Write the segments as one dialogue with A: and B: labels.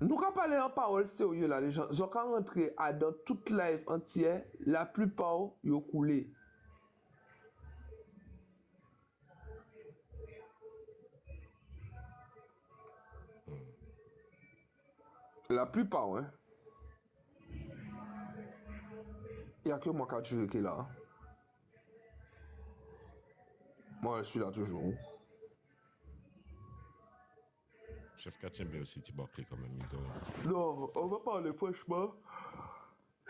A: Nous quand parler en parole sérieux là, les gens, quand rentrer dans toute live entière, la plupart yo coulé. La plupart, hein. Il n'y a que moi qui est là. Moi, je suis là toujours.
B: Chef Kachembe aussi, Tibarclay quand même.
A: Non, on va parler franchement.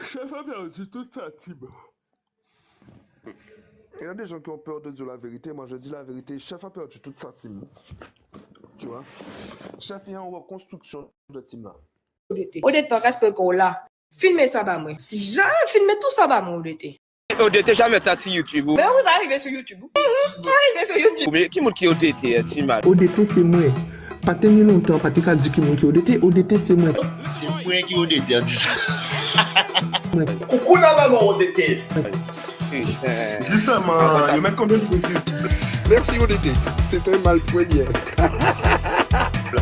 A: Chef a perdu toute sa team. Il y a des gens qui ont peur de dire la vérité. Moi, je dis la vérité. Chef a perdu toute sa team. Tu vois? Chef est en reconstruction de team là.
C: ODT, qu'est-ce que là? Filmez ça, bah moi. Si jamais filmez tout ça, bah moi, ODT.
D: ODT, jamais ça sur YouTube.
C: Mais vous arrivez sur YouTube. Arrivez sur YouTube.
D: Mais qui est ODT, Timal?
A: ODT, c'est moi. Pas tenir longtemps, pas te dire qui est ODT. ODT, c'est moi.
E: C'est moi qui ODT.
F: Coucou la maman ODT.
G: Justement, il met combien de fois sur YouTube?
A: Merci ODT. C'était mal premier.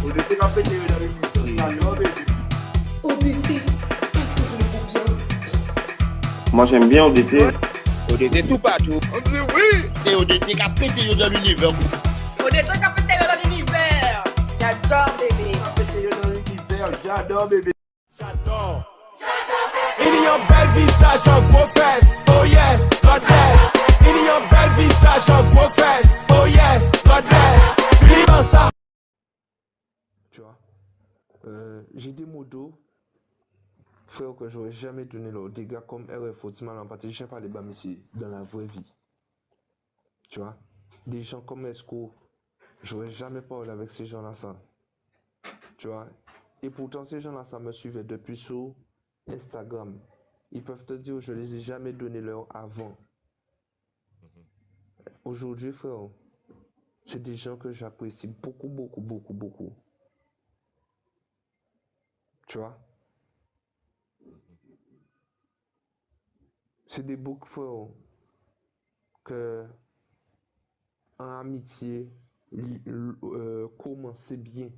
F: ODT va péter dans l'émission.
C: ODT, est-ce que je le vois bien?
D: Moi j'aime bien ODT. ODT tout partout.
A: On dit oui.
E: C'est ODT qui a pété dans l'univers.
C: ODT qui a pété dans l'univers. J'adore bébé.
F: Qui a pété dans l'univers. J'adore bébé.
H: J'adore. Il y a un bel visage en gros fesses. Oh yes, God bless. Il y a un bel visage en gros fesses. Oh yes, God bless. Vivant ça.
A: Tu vois, j'ai des modos, frère, que j'aurais jamais donné là. Des gars comme RFO, Timal en partie, je sais pas les bams ici, dans la vraie vie. Tu vois, des gens comme Esco, j'aurais jamais parlé avec ces gens-là ça. Tu vois, et pourtant ces gens-là ça me suivait depuis sur Instagram. Ils peuvent te dire, je les ai jamais donné leur avant. Aujourd'hui, frère, c'est des gens que j'apprécie beaucoup, beaucoup, beaucoup, beaucoup. Tu vois? C'est des beaux frères que en amitié commencer bien.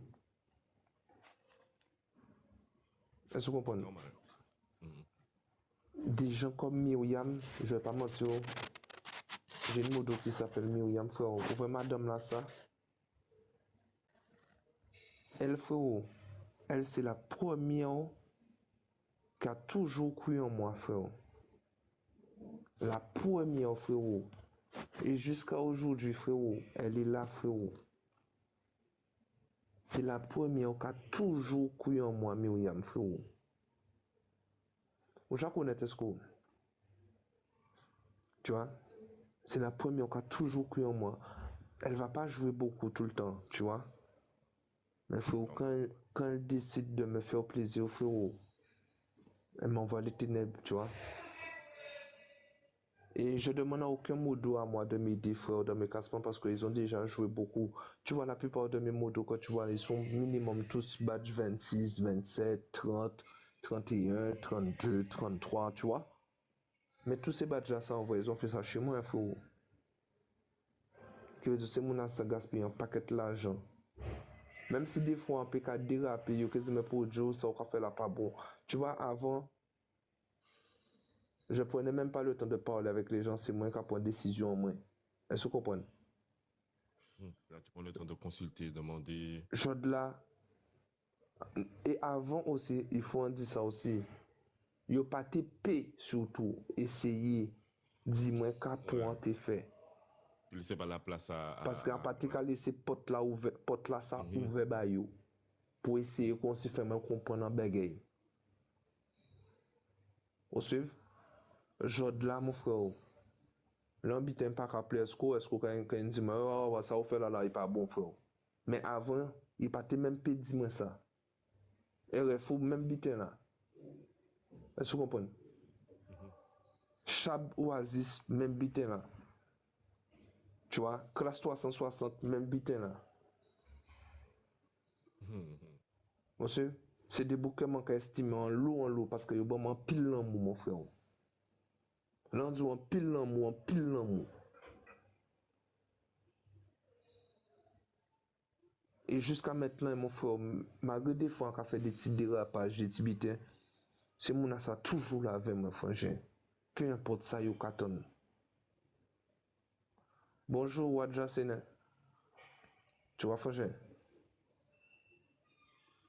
A: Est-ce que vous comprenez? Des gens comme Myriam, je vais pas mentir, j'ai une modo qui s'appelle Myriam, frère. Vous voyez madame là ça? Elle, frère, elle c'est la première qui a toujours cru en moi, frère. La première, frérot. Et jusqu'à aujourd'hui, frérot, elle est là, frérot. C'est la première qui a toujours cru en moi, Myriam, frérot. Vous connaissez ce que tu vois? C'est la première qui a toujours cru en moi. Elle va pas jouer beaucoup tout le temps, tu vois? Mais frérot, quand elle décide de me faire plaisir, frérot, elle m'envoie les ténèbres, tu vois? Et je demande à aucun modo à moi de m'aider, frère, dans mes classements parce qu'ils ont déjà joué beaucoup. Tu vois, la plupart de mes modos, quand tu vois, ils sont minimum tous badge 26, 27, 30, 31, 32, 33, tu vois. Mais tous ces badges-là, ça envoie, ils ont fait ça chez moi, frère. Que veut dire, c'est mon ça gaspille un paquet d'argent. Même si des fois, on peut déraper, il y a quasiment pour Joe, ça, on fait la pas bon. Tu vois, avant, je prenais même pas le temps de parler avec les gens, c'est moi qui prends une décision en moi. Est-ce que vous comprenez?
B: Là, tu prends le temps de consulter, demander.
A: Je de là. Et avant aussi, il faut en dire ça aussi. Yo pas te paix surtout. Essayer, dis-moi qu'à point t'es fait.
B: Tu laisses pas la place à.
A: Parce qu'en particulier, laisser porte là ouvert, porte là ça ouvert ba yo. Pour essayer qu'on se fait même comprendre en bagaille. Vous suivez? Je de là, mon frère. L'ambition pas qu'à plaire est-ce qu'on dit, oh, ça vous fait là, il pas bon, frère. Mais avant, il pas te même pas dit moi ça. Il faut même biter là. Est-ce que vous comprenez? Chab Oasis, même biter là. Tu vois, classe 360, même biter là. Monsieur, c'est des bouquets manquent estimés en lot, parce que vous avez pile l'amour, mon frère. Là, on pile l'amour, pile l'amour. Et jusqu'à maintenant, mon frère, malgré des fois qu'on a fait des petits dérapages, des petits bitins, c'est mon ça toujours là avec moi, frangin. Peu importe ça, yo katon. Bonjour, Wadja Sene. Tu vois, frangin?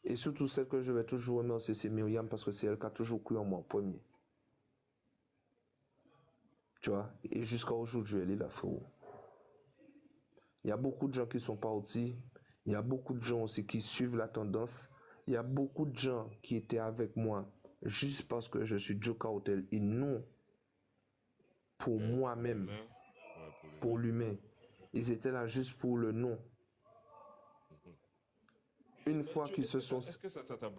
A: Et surtout celle que je vais toujours remercier, c'est Myriam, parce que c'est elle qui a toujours cru en moi en premier. Tu vois? Et jusqu'à aujourd'hui, elle est là, frérot. Il y a beaucoup de gens qui sont partis. Il y a beaucoup de gens aussi qui suivent la tendance. Il y a beaucoup de gens qui étaient avec moi juste parce que je suis Joka Hotel et non pour moi-même, pour l'humain. Ils étaient là juste pour le nom. Une fois qu'ils se sont...
B: Est-ce que ça t'a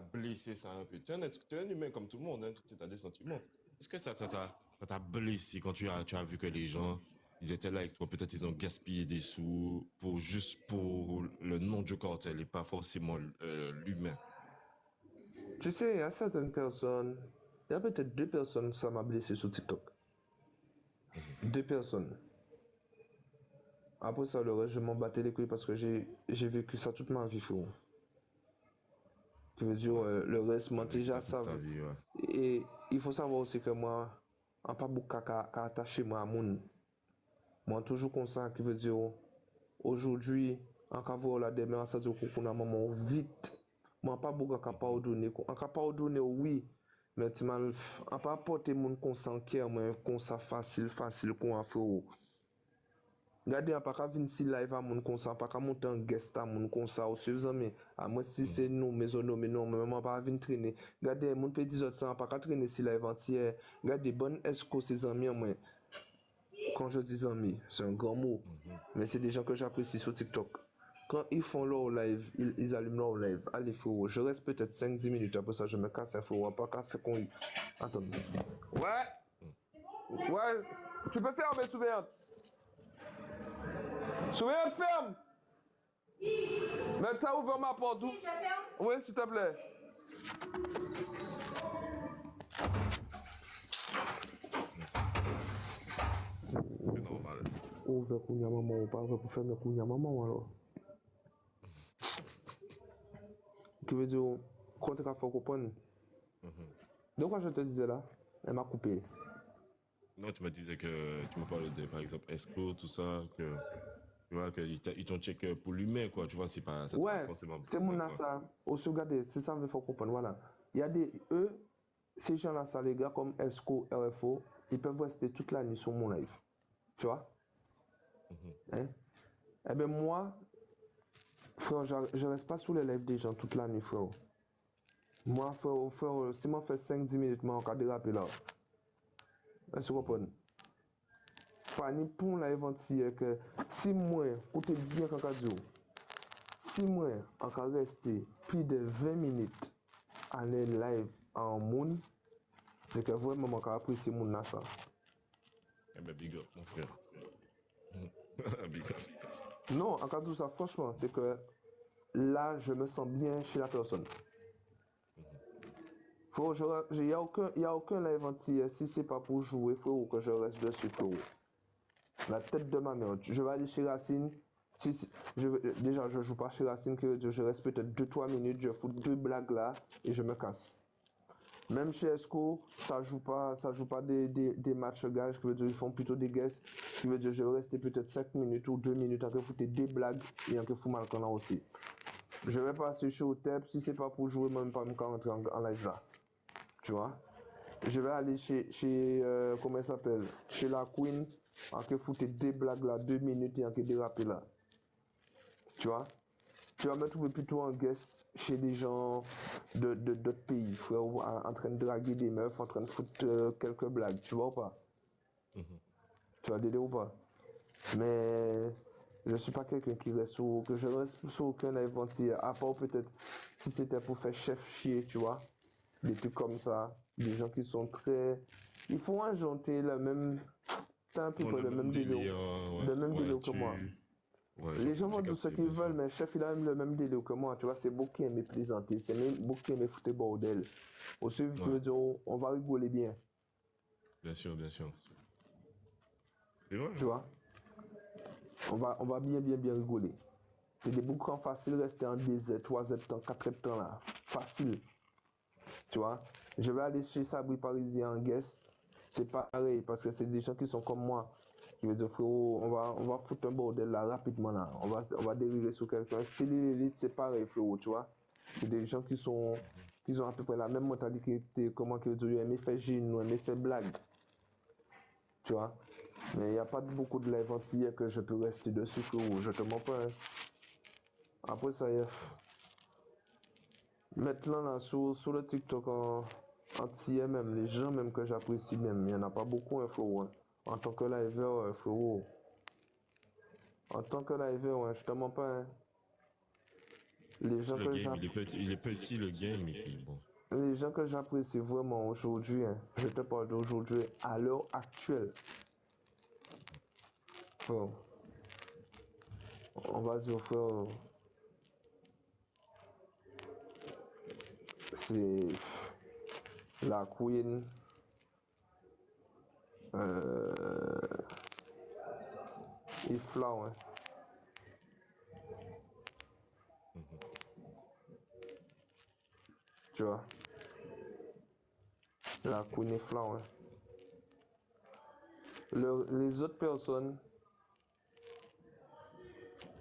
B: blessé ça un peu? Tu es un humain comme tout le monde, hein, tu as des sentiments. Est-ce que ça t'a blessé quand tu as vu que les gens, ils étaient là avec toi, peut-être ils ont gaspillé des sous juste pour le nom du cartel et pas forcément l'humain?
A: Tu sais, il y a certaines personnes, il y a peut-être 2 personnes ça m'a blessé sur TikTok. 2 personnes. Après ça, le reste, je m'en battais les couilles parce que j'ai vécu ça toute ma vie, frérot. Je veux dire, le reste, moi, déjà, ça. Et il faut savoir aussi que moi, en pas beaucoup qu'à attacher moi à mon. Moi, toujours comme ça, qui veut dire, aujourd'hui, en cas voir la demain, ça dit qu'on a maman vite. Moi, pas beaucoup qu'à pardonner. En cas pardonner, oui. Mais tu m'as pas porté mon consent moi, comme ça facile, qu'on a fait. Regardez, pas qu'à venir si live à mon consent, pas qu'à monter en guest à mon consent, aussi, vous amis. À moi, si c'est nous, maison, mais non, mais moi, pas venir traîner. Regardez, mon petit autres, ça, pas qu'à traîner si live entier. Regardez, bonne esco, ses amis, moi. Quand je dis amis, c'est un grand mot. Mais c'est des gens que j'apprécie sur TikTok. Quand ils font leur live, ils allument leur live. Allez, frérot, je reste peut-être 5-10 minutes. Après ça, je me casse un frérot. Pas qu'à faire qu'on... Attends. Ouais, tu peux fermer, Souverte. Souverte, ferme. Mais t'as ouvert ma porte. Oui, je ferme. Oui, s'il te plaît.
B: C'est normal.
A: Ouvert pour ma maman, ou pas ouvert pour fermer pour ma maman, alors. Qui veut dire, quand tu as fait comprendre. Donc, quand je te disais là, elle m'a coupé.
B: Non, tu me disais que tu me parlais de, par exemple, Esco, tout ça, que tu vois, qu'ils t'ont checké pour l'humain, quoi. Tu vois, c'est pas forcément.
A: C'est mon ça. Aussi, regardez, c'est ça qu'il faut comprendre. Voilà. Il y a ces gens-là, ça, les gars comme Esco, RFO, ils peuvent rester toute la nuit sur mon live. Tu vois? Hein? Eh bien, moi, frère, je reste pas sous les lives des gens toute la nuit, frère. Moi, frère, si moi fais 5-10 minutes, moi, on va déraper là. Est-ce que vous comprenez? Pas ni pour la entière que si moi, écoutez bien quand je dis, si moi, on va rester plus de 20 minutes en live en monde, c'est que vraiment, on va apprécier mon nasa.
B: Eh ben, big up, mon frère. Big up.
A: Non, en cas de tout ça, franchement, c'est que là, je me sens bien chez la personne. Il n'y a aucun live entier, si c'est pas pour jouer, frérot, que je reste dessus, frérot. La tête de ma mère. Je vais aller chez Racine. Déjà, je joue pas chez Racine, je reste peut-être 2-3 minutes, je fous 2 blagues là et je me casse. Même chez Esco, ça joue pas des matchs gages, qui veut dire ils font plutôt des guests, qui veut dire je vais rester peut-être 5 minutes ou 2 minutes en que foutre des blagues et en que foutre mal qu'on a aussi. Je vais passer chez Otep, si c'est pas pour jouer, même pas me rentrer en live là. Tu vois? Je vais aller chez comment elle s'appelle? Chez la Queen, en que foutre des blagues là, 2 minutes et en que déraper là. Tu vois? Tu vas me trouver plutôt en guest chez des gens d'autres pays, frère, en train de draguer des meufs, en train de foutre quelques blagues, tu vois ou pas? Tu vas délire ou pas? Mais je suis pas quelqu'un qui reste que je reste sur aucun live entier, à part peut-être si c'était pour faire chef chier, tu vois? Des trucs comme ça, des gens qui sont très... Ils font injecter le même... T'as un peu le même délire, le même délire que moi.
B: Ouais,
A: les gens vont dire ce qu'ils veulent, mais chef, il a même le même délire que moi. Tu vois, c'est beaucoup qui aiment plaisanter, c'est même beaucoup qui aiment foutre bordel. Aussi, je veux dire, on va rigoler bien.
B: Bien sûr, bien sûr. C'est vrai.
A: Tu vois, on va bien rigoler. C'est des boucans faciles, rester en 2 heures, 3 heures de temps, 4 heures de temps là. Facile. Tu vois? Je vais aller chez Sabri Parisien en guest. C'est pareil, parce que c'est des gens qui sont comme moi. Qui veut dire, frérot, on va foutre un bordel là rapidement là. On va dériver sur quelqu'un. Style Elite, c'est pareil, frérot, tu vois? C'est des gens qui ont à peu près la même mentalité, comment qu'ils veut dire, aimer faire gêne ou aimer faire blague. Tu vois? Mais il n'y a pas beaucoup de live entiers que je peux rester dessus, frérot. Je te mens pas. Hein. Après ça, maintenant là, sur le TikTok entier même, les gens même que j'apprécie même, il n'y en a pas beaucoup, hein, frérot. Hein. En tant que liver, frérot. En tant que liver, ouais, je te mens pas. Hein. Les gens
B: Le
A: que
B: game, il est petit le game, et puis bon.
A: Les gens que j'apprécie vraiment aujourd'hui, hein, je te parle d'aujourd'hui, à l'heure actuelle. Frère, on va dire, frère, c'est la Queen, et Flow, hein. Tu vois, la Queen et Flow, hein. Les autres personnes,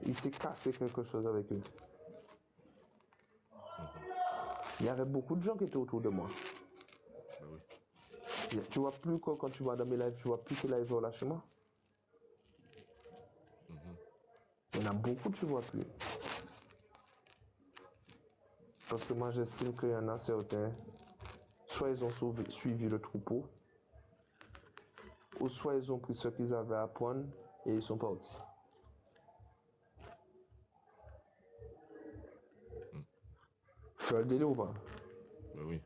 A: il s'est cassé quelque chose avec eux. Il y avait beaucoup de gens qui étaient autour de moi. Tu vois plus quand tu vas dans mes lives, tu vois plus ces lives là chez moi. Il y en a beaucoup, tu vois plus. Parce que moi j'estime qu'il y en a certains, soit ils ont suivi le troupeau, ou soit ils ont pris ce qu'ils avaient à prendre et ils sont partis. Tu as le délire ou pas?
B: Bah oui.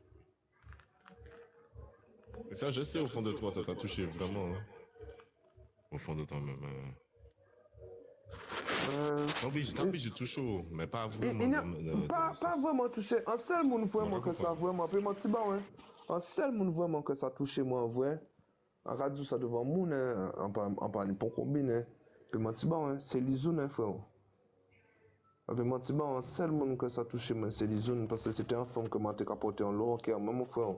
B: Et ça, je sais au fond de toi, ça t'a touché vraiment. Hein. Au fond de toi même. T'as obligé de toucher, mais pas vraiment.
A: Pas vraiment touché. Un seul monde vraiment que ça vraiment. Puis mon petit bon, hein. Un seul monde vraiment que ça touché moi en vrai. En radio ça devant moun, hein. En parle pour combien, hein. Puis mon petit bon, hein. C'est Lizoun, hein, frère. Puis mon petit bon, un seul monde que ça touché moi, c'est Lizoun. Parce que c'était une femme que m'a capoté en long cœur, mon frère.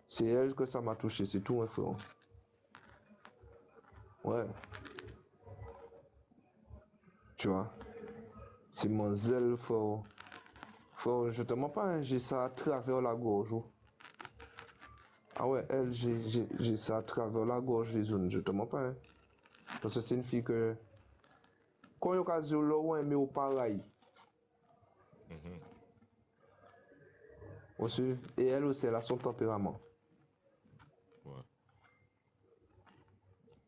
A: C'est elle que ça m'a touché, c'est tout, hein, frère. Ouais. Tu vois, c'est mon zèle, frère. Frère, je te mens pas, hein, j'ai ça à travers la gorge. Ah ouais, elle, j'ai ça à travers la gorge, les zones, je te mens pas. Hein. Parce que c'est une fille que, quand il y a le loin, mais au pareil. Aussi, et elle aussi, elle a son tempérament.
B: Ouais.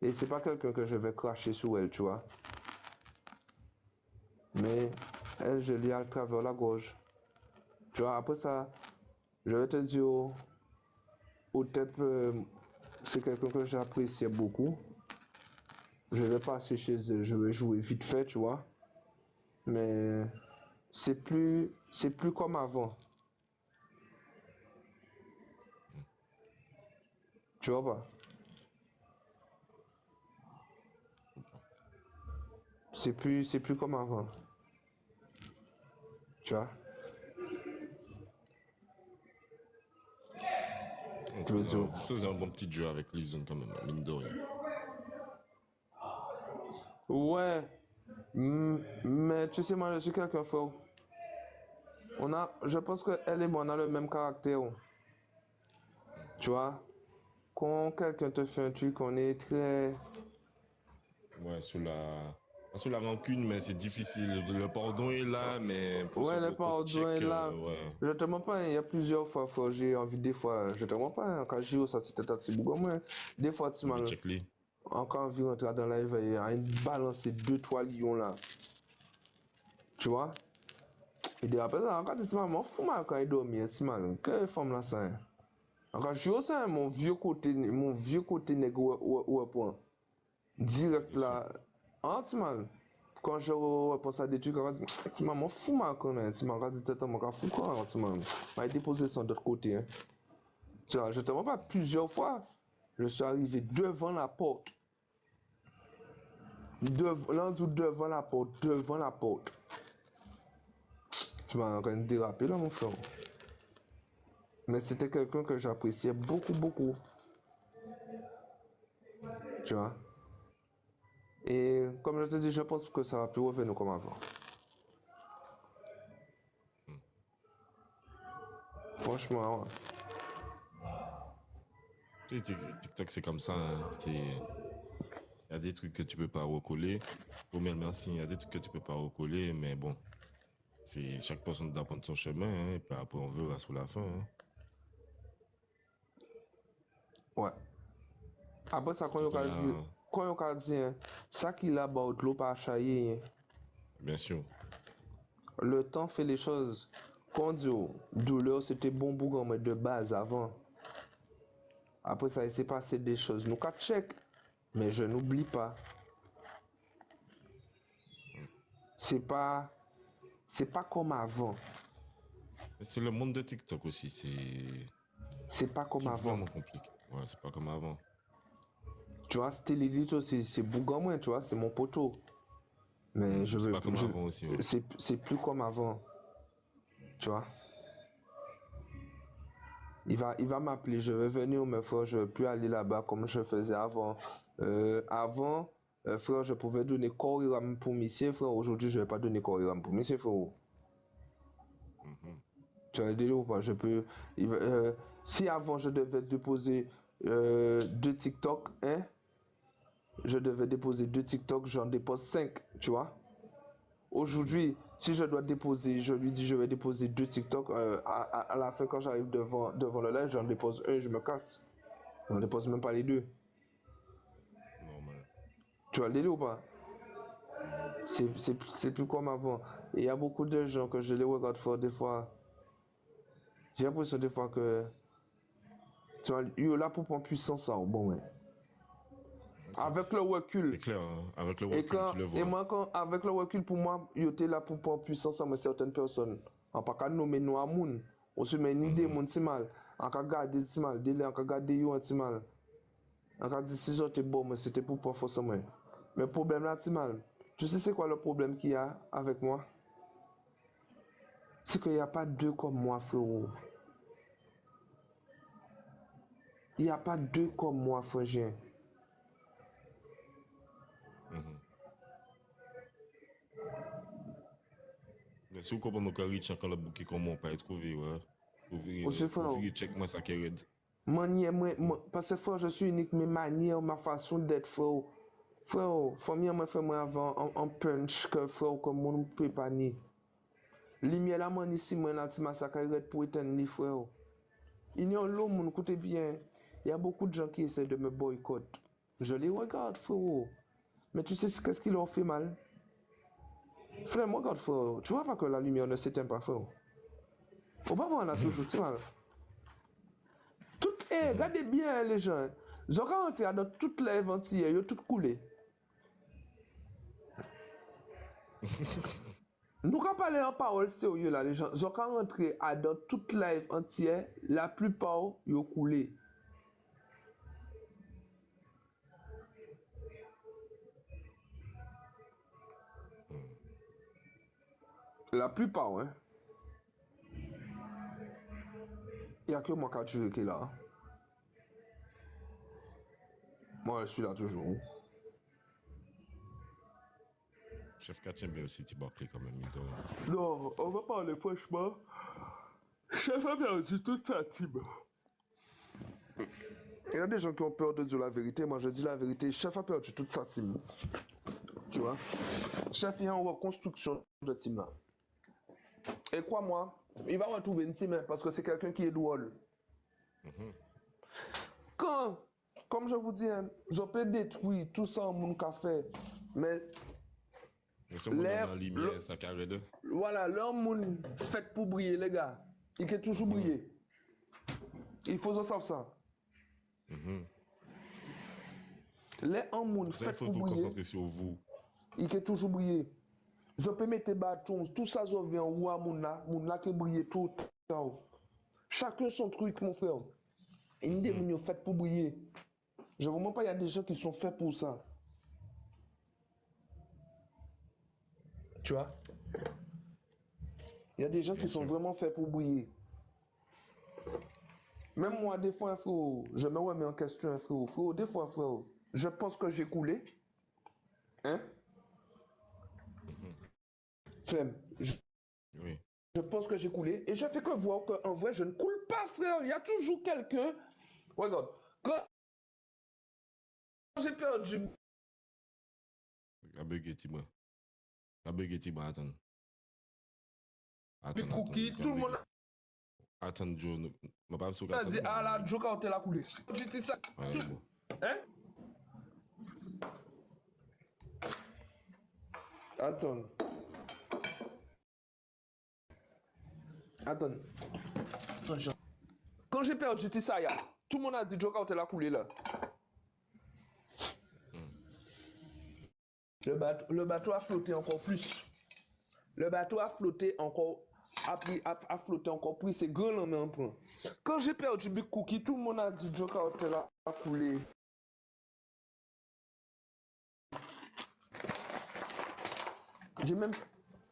A: Et c'est pas quelqu'un que je vais cracher sur elle, tu vois. Mais elle, je l'ai à travers la gorge. Tu vois, après ça, je vais te dire, au type, c'est quelqu'un que j'apprécie beaucoup. Je vais passer chez elle, je vais jouer vite fait, tu vois. Mais c'est plus comme avant. Tu vois pas? C'est plus comme avant. Tu vois?
B: Vous faisiez un bon petit jeu avec Lizoun quand même, mine de rien.
A: Ouais. Mais tu sais, moi je suis quelqu'un frère. Je pense qu'elle et moi on a le même caractère. Tu vois? Quand quelqu'un te fait un truc, on est très...
B: Ouais, sous la rancune, mais c'est difficile. Le pardon est là, mais pour
A: ouais,
B: ce
A: le pardon est là.
B: ouais.
A: Je te mens pas, il y a plusieurs fois, j'ai envie, des fois, je te mens pas, hein, quand j'ai eu ça, c'était un petit bout moi. Des fois, tu m'as encore envie de rentrer dans la live et à une balance, 2-3 lions là. Tu vois? Et de après ça, encore, tu m'as fou mal quand il dormit, tu m'as que femme là, ça. Encore, j'ai eu ça, mon vieux côté négro, ou point. Direct là. Ah, tu m'as. Quand je repense à des trucs, tu m'as fou mal quand même. Tu m'as dit, t'es mon fou quoi, tu m'as déposé ça de l'autre côté. Hein. Tu vois, je te vois pas plusieurs fois. Je suis arrivé devant la porte. Là, on dit devant la porte, devant la porte. Tu m'as encore dérapé là, mon frère. Mais c'était quelqu'un que j'appréciais beaucoup, beaucoup. Tu vois? Et comme je te dis, je pense que ça va plus revenir comme avant. Franchement, ouais.
B: Tu sais, TikTok, c'est comme ça. Hein. Il y a des trucs que tu peux pas recoller. Oh, mais merci, il y a des trucs que tu peux pas recoller, mais bon. C'est chaque personne doit prendre son chemin, hein, et puis après on verra sur la fin. Hein.
A: Ouais. Après ça, quand on a dit, hein, ça qu'il a, bah, de l'eau pas chailler.
B: Bien sûr.
A: Le temps fait les choses. Quand on dit, oh, douleur, c'était bon bougon, mais de base avant. Après ça, il s'est passé des choses. Nous, qu'à check. Mais je n'oublie pas. C'est pas comme avant.
B: C'est le monde de TikTok aussi,
A: c'est pas comme avant.
B: C'est vraiment compliqué. Ouais, c'est pas comme avant.
A: Tu vois, Stélilito, c'est bougon moi, tu vois, c'est mon poteau. Mais je veux
B: pas comme avant aussi. Ouais.
A: C'est plus comme avant. Tu vois. Il va m'appeler, je vais venir, mais frère, je vais plus aller là-bas comme je faisais avant. Avant, frère, je pouvais donner Coriram pour monsieur, frère. Aujourd'hui, je vais pas donner Coriram pour monsieur, frère. Tu as le délire ou pas? Je peux. Si avant je devais déposer 2 TikTok, hein? Je devais déposer 2 TikTok, j'en dépose 5, tu vois? Aujourd'hui, si je dois déposer, je lui dis je vais déposer 2 TikTok, à la fin quand j'arrive devant le live, j'en dépose un, je me casse. Je n'en dépose même pas les 2.
B: Normal.
A: Tu vois le délire ou pas? C'est plus comme avant. Et il y a beaucoup de gens que je les regarde faire des fois. J'ai l'impression des fois que tu vois, ils sont là pour prendre puissance, ça, bon, ouais. Avec le recul.
B: C'est clair, hein? Avec le recul, tu le vois.
A: Et moi, avec le recul, pour moi, ils étaient là pour prendre puissance avec certaines personnes. On pas qu'à nommer nous à moun. On se met une idée, moun si mal. On peut garder si mal. On peut garder yo si mal. On peut dire si j'étais bon, mais c'était pour prendre force moi. Mais le problème là, si mal. Tu sais c'est quoi le problème qu'il y a avec moi? C'est qu'il n'y a pas 2 comme moi, frérot. Il n'y a pas 2 comme moi, frangin.
B: Mais si vous comprenez que Richard, quand le bouquet comment pas trouvé, ouais. Vous check moi ça qui est red.
A: Parce que frère, je suis unique, mes manières, ma façon d'être, frère. Frère, famille, moi, fait moi avant un punch que frère, comme mon peut pas ni. Lumière là, moi, ici, moi, là, ma ça qui est red pour éteindre les frère. Il y a l'homme, mon écoutez bien. Il y a beaucoup de gens qui essaient de me boycotter. Je les regarde, frère. Mais tu sais qu'est-ce qui leur fait mal? Frère, moi, regarde, frère. Tu vois pas que la lumière ne s'éteint pas, frère. Faut pas voir, on a toujours mal. Regardez bien, les gens. Ils ont rentré dans toutes les ventillères, ils ont tout coulé. Nous avons parlé en parole sérieux, là, les gens. Ils ont rentré dans toute live entière, la plupart, ils ont coulé. La plupart, hein. Il n'y a que moi qui est là. Moi, je suis là toujours.
B: Chef 4 aime bien aussi Tibarclay quand même.
A: Non, on va parler franchement. Chef a perdu toute sa team. Il y a des gens qui ont peur de dire la vérité. Moi, je dis la vérité. Chef a perdu toute sa team. Tu vois? Chef est en reconstruction de team là. Et crois-moi, il va retrouver une team parce que c'est quelqu'un qui est drôle. Comme je vous dis, je peux détruire tout ça en mon café, mais
B: ça carré de.
A: Voilà, leur monde fait pour briller, les gars. Il peut toujours briller. Il faut que savoir ça. Les monde fait pour briller. Il faut vous
B: concentrer sur vous.
A: Il peut toujours briller. Je peux mettre des bâtons, tout ça, je viens où à mon là qui brille tout. Chacun son truc, mon frère. Une des gens fait pour briller. Je ne vous mens pas, il y a des gens qui sont faits pour ça. Tu vois? Il y a des gens qui sont vraiment faits pour briller. Même moi, des fois, frérot, je me remets en question, frérot. Frérot, des fois, frérot, je pense que j'ai coulé. Hein? Flemme.
B: Oui.
A: Je pense que j'ai coulé. Et je fais que voir qu'en vrai, je ne coule pas, frère. Il y a toujours quelqu'un. Regarde. Quand j'ai perdu.
B: La bugué, Tiba. La bugué, Tiba, attends.
A: Big Cookie, tout le monde
B: Attends, Joe. Je ne pas sûr
A: a dit, ah là, Joe, quand t'es a coulé. J'ai dit ça.
B: Allez, bon.
A: Hein? Attends. Attends. Quand j'ai perdu Tisaya, tout le monde a dit Joker t'es la coulé là. Le bateau a flotté encore plus. Le bateau a flotté encore. A flotté encore plus. C'est grand là, mais on prend. Quand j'ai perdu Big Cookie, tout le monde a dit Joker t'es la coulé. J'ai même.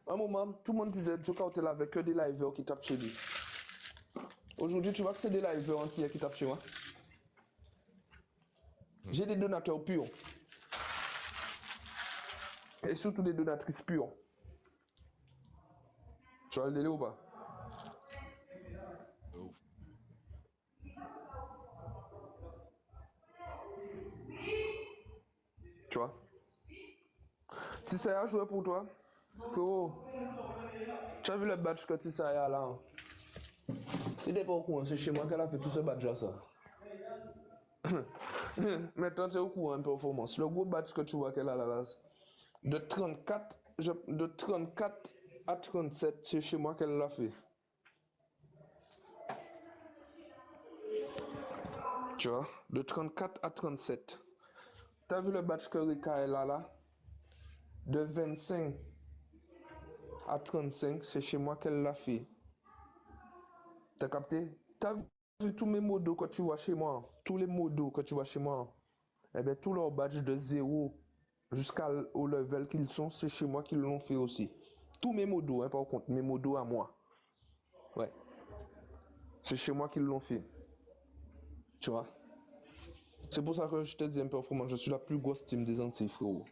A: Un moment, tout le monde disait Joker t'es là avec que des liveurs qui tapent chez lui. Aujourd'hui, tu vois que c'est des liveurs entiers qui tapent chez moi. J'ai des donateurs purs. Et surtout des donatrices pures. Tu vois le délai ou pas? Tu vois? Tisaya a joué pour toi? Frérot, tu as vu le badge que Tisaya a là? Hein? Si t'es pas au courant, c'est chez moi qu'elle a fait tout ce badge là, ça. Maintenant, tu es au courant de performance. Le gros badge que tu vois qu'elle a là, de 34 à 37, c'est chez moi qu'elle l'a fait. Tu vois, de 34 à 37. Tu as vu le badge que Rika elle a là? De 25 à 35, c'est chez moi qu'elle l'a fait. T'as capté? T'as vu tous mes modos que tu vois chez moi? Tous les modos que tu vois chez moi? Eh bien, tous leurs badges de 0 jusqu'au level qu'ils sont, c'est chez moi qu'ils l'ont fait aussi. Tous mes modos, hein, par contre, mes modos à moi. Ouais. C'est chez moi qu'ils l'ont fait. Tu vois? C'est pour ça que je te dis un performance, je suis la plus grosse team des Antilles, frérot.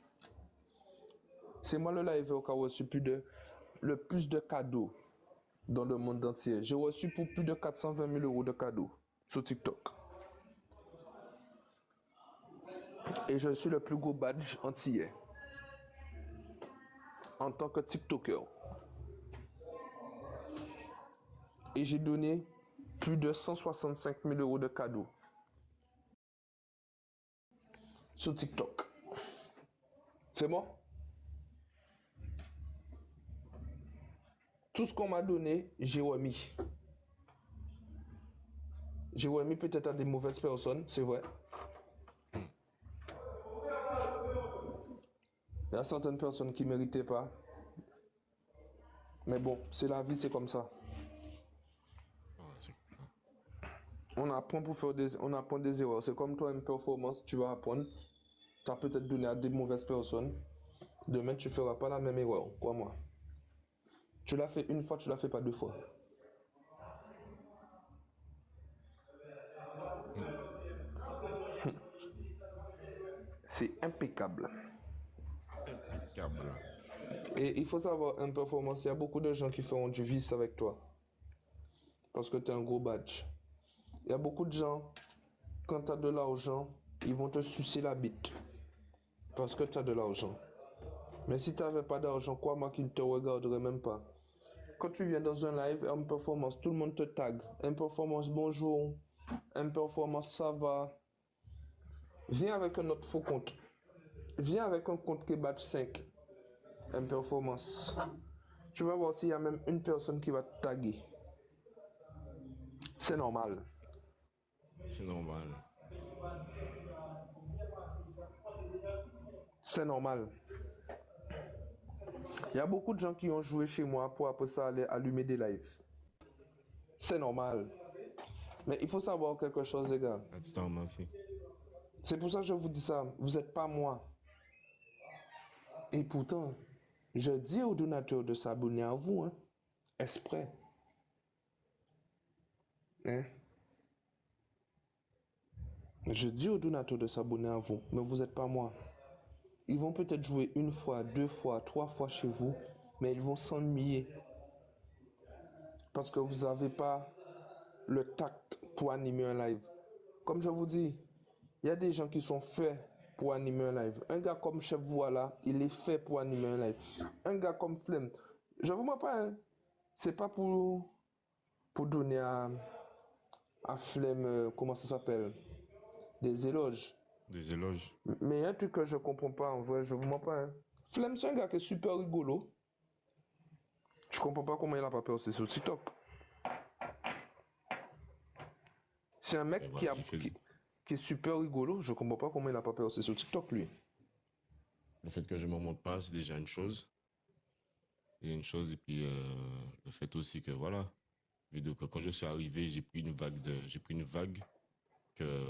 A: C'est moi le live qui a reçu le plus de cadeaux dans le monde entier. J'ai reçu pour plus de 420 000 € de cadeaux sur TikTok. Et je suis le plus gros badge antillais en tant que TikToker. Et j'ai donné plus de 165 000 € de cadeaux sur TikTok. C'est bon? Tout ce qu'on m'a donné, j'ai remis. J'ai remis peut-être à des mauvaises personnes, c'est vrai. Il y a certaines personnes qui ne méritaient pas. Mais bon, c'est la vie, c'est comme ça. On apprend on apprend des erreurs. C'est comme toi, une performance, tu vas apprendre. Tu as peut-être donné à des mauvaises personnes. Demain, tu ne feras pas la même erreur, crois-moi. Tu l'as fait une fois, tu ne l'as fait pas deux fois. C'est impeccable.
B: Impeccable.
A: Et il faut savoir, une performance, il y a beaucoup de gens qui feront du vice avec toi. Parce que tu as un gros badge. Il y a beaucoup de gens, quand tu as de l'argent, ils vont te sucer la bite. Parce que tu as de l'argent. Mais si tu n'avais pas d'argent, crois-moi qu'ils ne te regarderaient même pas. Quand tu viens dans un live, une performance, tout le monde te tag. Une performance, bonjour. Une performance, ça va. Viens avec un autre faux compte. Viens avec un compte qui est badge 5. Une performance. Tu vas voir s'il y a même une personne qui va te taguer. C'est normal.
B: C'est normal.
A: C'est normal. Il y a beaucoup de gens qui ont joué chez moi pour après ça aller allumer des lives. C'est normal. Mais il faut savoir quelque chose, les gars. C'est pour ça que je vous dis ça. Vous n'êtes pas moi. Et pourtant, Je dis aux donateurs de s'abonner à vous, hein. Exprès. Hein? Je dis aux donateurs de s'abonner à vous, mais vous n'êtes pas moi. Ils vont peut-être jouer 1 fois, 2 fois, 3 fois chez vous, mais ils vont s'ennuyer. Parce que vous n'avez pas le tact pour animer un live. Comme je vous dis, il y a des gens qui sont faits pour animer un live. Un gars comme Chef Voilà, il est fait pour animer un live. Un gars comme Flemme, je vous mens pas, hein, c'est pas pour donner à Flemme, comment ça s'appelle, des éloges.
B: Des éloges.
A: Mais il y a un truc que je comprends pas en vrai, je vous mens pas. Hein. Flemme, c'est un gars qui est super rigolo. Je comprends pas comment il a pas percé sur TikTok. C'est un mec
B: voilà,
A: qui est super rigolo. Je comprends pas comment il a pas percé sur TikTok, lui.
B: Le fait que je ne me montre pas, c'est déjà une chose. Il y a une chose, et puis le fait aussi que, voilà, vu que quand je suis arrivé, j'ai pris une vague que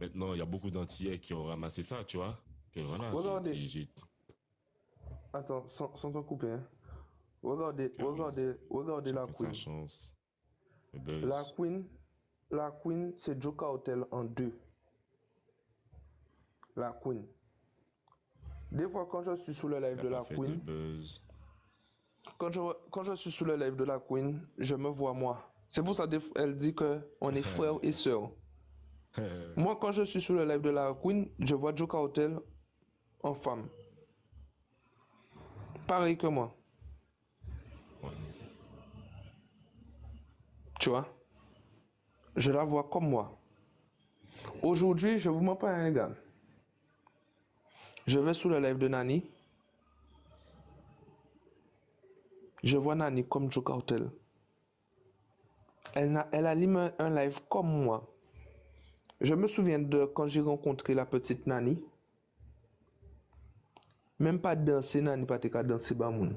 B: maintenant, il y a beaucoup d'Antillais qui ont ramassé ça, tu vois. Que voilà,
A: Regardez. Attends, sans te couper, hein. Regardez la Queen.
B: Chance.
A: La Queen, c'est Joker Hotel en 2. La Queen. Des fois, quand je suis sur le live de la Queen, quand je suis sur le live de la Queen, je me vois moi. C'est pour ça qu'elle dit qu'on est frères et sœurs. Moi, quand je suis sur le live de la Queen, je vois Joker Hotel en femme. Pareil que moi.
B: Ouais.
A: Tu vois? Je la vois comme moi. Aujourd'hui, je vous mens pas, les gars. Je vais sur le live de Nani. Je vois Nani comme Joker Hotel. Elle anime un live comme moi. Je me souviens de quand j'ai rencontré la petite Nani. Même pas danser, Nani, pas te danser bamoun.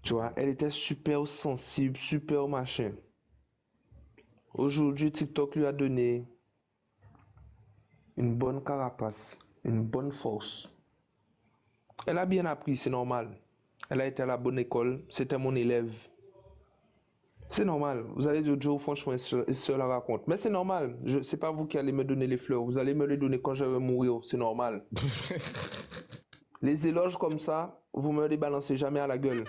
A: Tu vois, elle était super sensible, super machin. Aujourd'hui, TikTok lui a donné une bonne carapace, une bonne force. Elle a bien appris, c'est normal. Elle a été à la bonne école, c'était mon élève. C'est normal. Vous allez dire, Joe, franchement, il se la raconte. Mais c'est normal. C'est pas vous qui allez me donner les fleurs. Vous allez me les donner quand je vais mourir. C'est normal. Les éloges comme ça, vous me les balancez jamais à la gueule.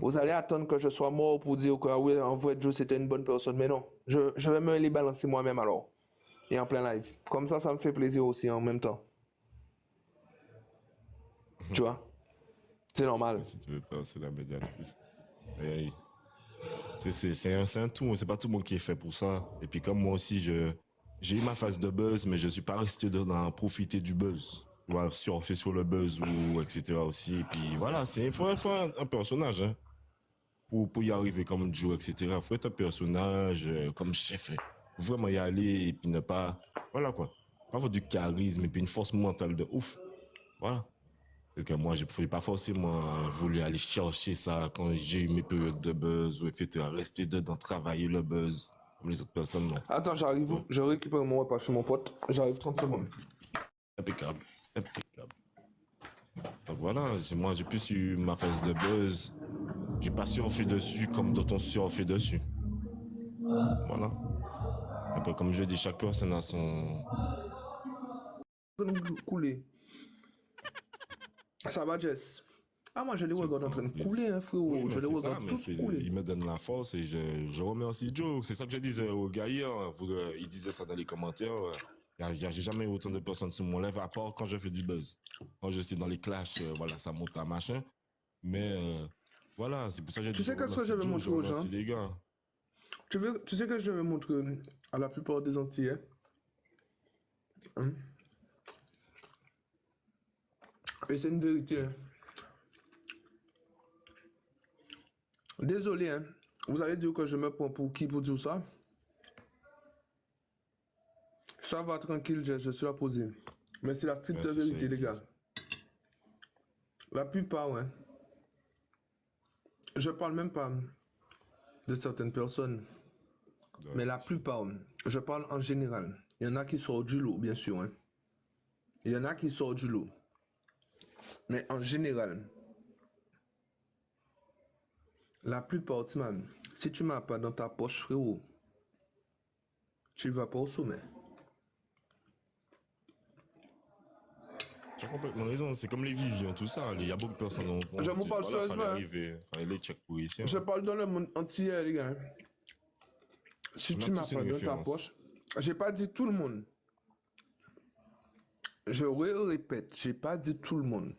A: Vous allez attendre que je sois mort pour dire que oui, en vrai, Joe, c'était une bonne personne. Mais non, je vais me les balancer moi-même alors. Et en plein live. Comme ça me fait plaisir aussi en même temps. Tu vois? C'est normal.
B: Si tu veux faire, c'est la médiatrice. C'est un tout, c'est pas tout le monde qui est fait pour ça. Et puis comme moi aussi, j'ai eu ma phase de buzz, mais je suis pas resté dedans à profiter du buzz. Ouais, surfer sur le buzz ou etc. aussi. Et puis voilà, il faut un personnage hein, pour y arriver comme Joe, etc. Il faut être un personnage comme chef. Vraiment y aller et puis ne pas... Voilà quoi. Pas avoir du charisme et puis une force mentale de ouf. Voilà. Et que moi, je n'ai pas forcément voulu aller chercher ça quand j'ai eu mes périodes de buzz ou etc. Rester dedans, travailler le buzz comme les autres personnes, non.
A: Attends, j'arrive. Ouais. Je récupère mon repas chez mon pote. J'arrive 30 secondes.
B: Impeccable. Impeccable. Donc voilà, moi, j'ai plus eu ma phase de buzz. J'ai pas surfé dessus comme d'autres ont surfé dessus. Voilà. Un peu comme je dis, chaque personne a son...
A: Couler. Ça va, Jess? Ah, moi, je les regarde en train de couler, hein, frérot. Oui, je les regarde tous couler.
B: Il me donne la force et je remercie Joe. C'est ça que je disais aux gars hier. Il disait ça dans les commentaires. J'ai jamais eu autant de personnes sur mon live, à part quand je fais du buzz. Quand je suis dans les clashs, voilà, ça monte à machin. Mais voilà, c'est pour ça que j'ai dit...
A: Tu sais qu'est-ce que je vais montrer aux gens?
B: Les gars.
A: Tu sais que je vais montrer à la plupart des Antillais? Hein? Et c'est une vérité. Désolé, hein. Vous allez dire que je me prends pour qui pour dire ça? Ça va tranquille, je suis là posé. Mais c'est la stricte vérité, les gars. La plupart, ouais. Je parle même pas de certaines personnes. Mais la plupart, je parle en général. Il y en a qui sortent du lot, bien sûr. Hein. Il y en a qui sortent du lot. Mais en général, la plupart du temps, si tu m'as pas dans ta poche, frérot, tu vas pas au sommet.
B: Tu as complètement raison, c'est comme les visions, tout ça. Il y a beaucoup de personnes dans le monde.
A: Je vous parle
B: Voilà,
A: sérieusement.
B: fallait les check pour ici.
A: Je parle dans le monde entier, les gars. Si
B: On a
A: tu m'as
B: tous une
A: pas dans ta
B: référence.
A: poche, j'ai pas dit tout le monde. Je répète, j'ai pas dit tout le monde.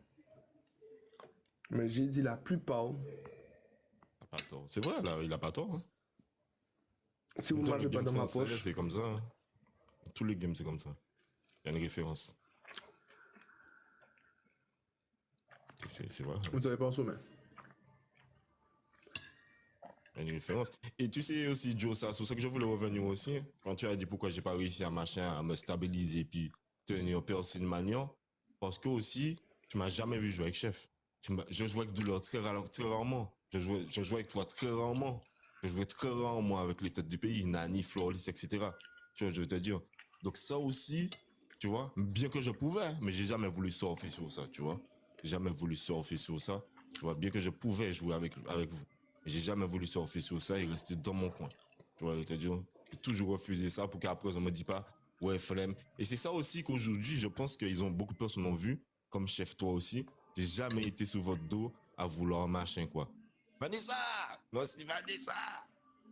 A: Mais j'ai dit la plupart.
B: T'as pas tort. C'est vrai, là, il a pas tort. Hein.
A: Si vous
B: Dans
A: m'avez
B: le
A: pas
B: game
A: dans ma
B: français,
A: poche,
B: c'est comme ça. Hein. Dans tous les games, c'est comme ça. Il y a une référence. C'est vrai.
A: vous avez pas au sommet.
B: Il y a une référence. Et tu sais aussi, Joe, ça, sur ce que je voulais revenir aussi, quand tu as dit pourquoi j'ai pas réussi à machin, à me stabiliser puis tenir personne maniant, parce que aussi, tu m'as jamais vu jouer avec chef. Je jouais avec Douleur très rarement. Je jouais avec toi très rarement. Je jouais très rarement avec les têtes du pays, Nani, Florlis, etc. Tu vois, je veux te dire. Donc ça aussi, tu vois, bien que je pouvais, hein, mais j'ai jamais voulu surfer sur ça, tu vois. J'ai jamais voulu surfer sur ça. Tu vois, bien que je pouvais jouer avec vous. Mais j'ai jamais voulu surfer sur ça et rester dans mon coin. Tu vois, je veux te dire. J'ai toujours refusé ça pour qu'après on me dit pas, ouais, flemme. Et c'est ça aussi qu'aujourd'hui, je pense qu'ils ont beaucoup de personnes ont vu, comme chef toi aussi. J'ai jamais été sous votre dos à vouloir machin, quoi. Vanessa! Moi c'est Vanessa!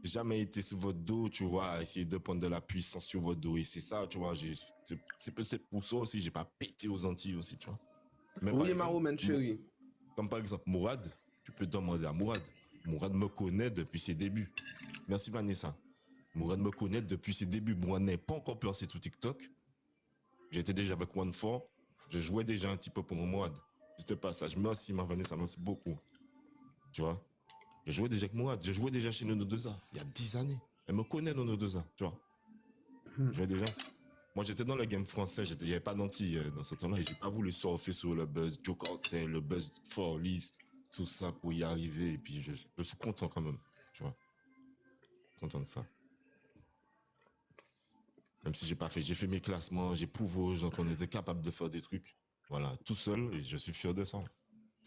B: J'ai jamais été sous votre dos, tu vois, à essayer de prendre de la puissance sur votre dos. Et c'est ça, tu vois, c'est peut-être pour ça aussi, j'ai pas pété aux Antilles aussi, tu vois. Mais par
A: Oui, ma
B: exemple,
A: romaine chérie.
B: comme par exemple Mourad, tu peux demander à Mourad. Mourad me connaît depuis ses débuts. Merci Vanessa. Mourad me connaît depuis ses débuts. Mourad n'est pas encore percé tout TikTok. J'étais déjà avec OneFour. Je jouais déjà un petit peu pour mon Mourad. Juste passage. Merci ma Vanessa, merci beaucoup. Tu vois. Je jouais déjà avec Mourad. Je jouais déjà chez Nono 2A. Il y a 10 années. Elle me connaît Nono 2A. Tu vois. Je jouais déjà. Moi j'étais dans le game français. Il n'y avait pas d'anti dans ce temps-là. Et j'ai pas voulu surfer sur le buzz Joe Cartel, le buzz Forlis, tout ça pour y arriver. Et puis je suis content quand même. Tu vois. Content de ça. Même si j'ai fait mes classements, j'ai prouvé aux gens qu'on était capable de faire des trucs. Voilà, tout seul, et je suis fier de ça.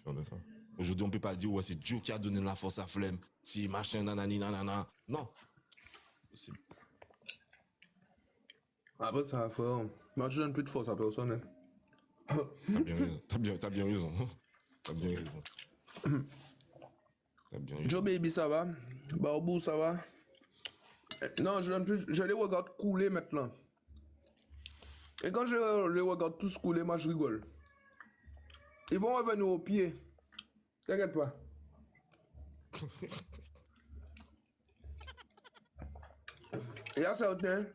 B: Fier de ça. Aujourd'hui, on peut pas dire, ouais, c'est Dieu qui a donné la force à Flemme, si machin, nanani, nanana. Non. C'est...
A: Après, ça va faire. Moi, je donne plus de force à personne. Hein.
B: T'as bien raison. T'as bien raison. T'as bien raison. T'as bien raison.
A: Joe Baby, ça va? Barbou, ça va? Non, je donne plus. Je les regarde couler maintenant. Et quand je les regarde tous couler, moi je rigole. Ils vont revenir au pied. T'inquiète pas. Il y a certains,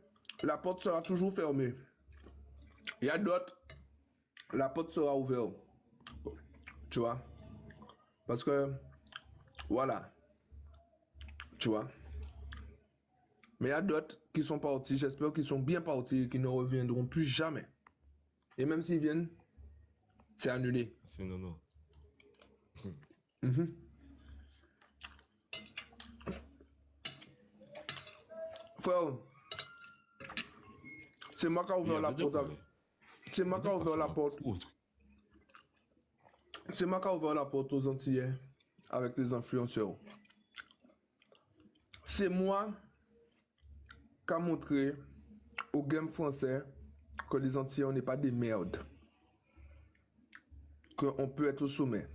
A: la porte sera toujours fermée. Il y a d'autres, la porte sera ouverte. Tu vois? Parce que, voilà. Tu vois? Mais il y a d'autres qui sont partis, j'espère qu'ils sont bien partis et qu'ils ne reviendront plus jamais. Et même s'ils viennent, c'est annulé.
B: C'est non.
A: Mhm. Frère, c'est moi qui ai ouvert la porte. C'est moi qui ai ouvert la porte. C'est moi qui ai ouvert la porte aux Antillais avec les influenceurs. C'est moi qui a montré au game français que les Antillais, on n'est pas des merdes. Qu'on peut être au sommet.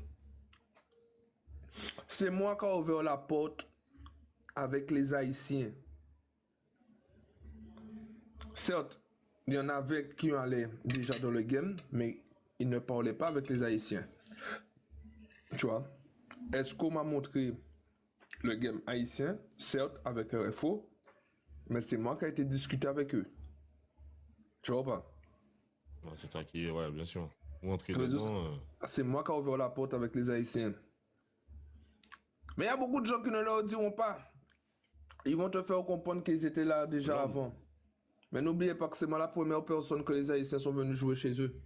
A: C'est moi qui ai ouvert la porte avec les Haïtiens. Certes, il y en avait qui allaient déjà dans le game, mais ils ne parlaient pas avec les Haïtiens. Tu vois? Est-ce qu'on m'a montré le game haïtien, certes, avec RFO, mais c'est moi qui ai été discuté avec eux. Tu vois pas?
B: C'est toi qui, ouais, bien sûr. Ou entrer
A: Ça veut dire-
B: dedans.
A: C'est moi qui ai ouvert la porte avec les Haïtiens. Mais il y a beaucoup de gens qui ne leur diront pas. Ils vont te faire comprendre qu'ils étaient là déjà
B: Non.
A: avant. Mais n'oubliez pas que c'est moi la première personne que les Haïtiens sont venus jouer chez eux.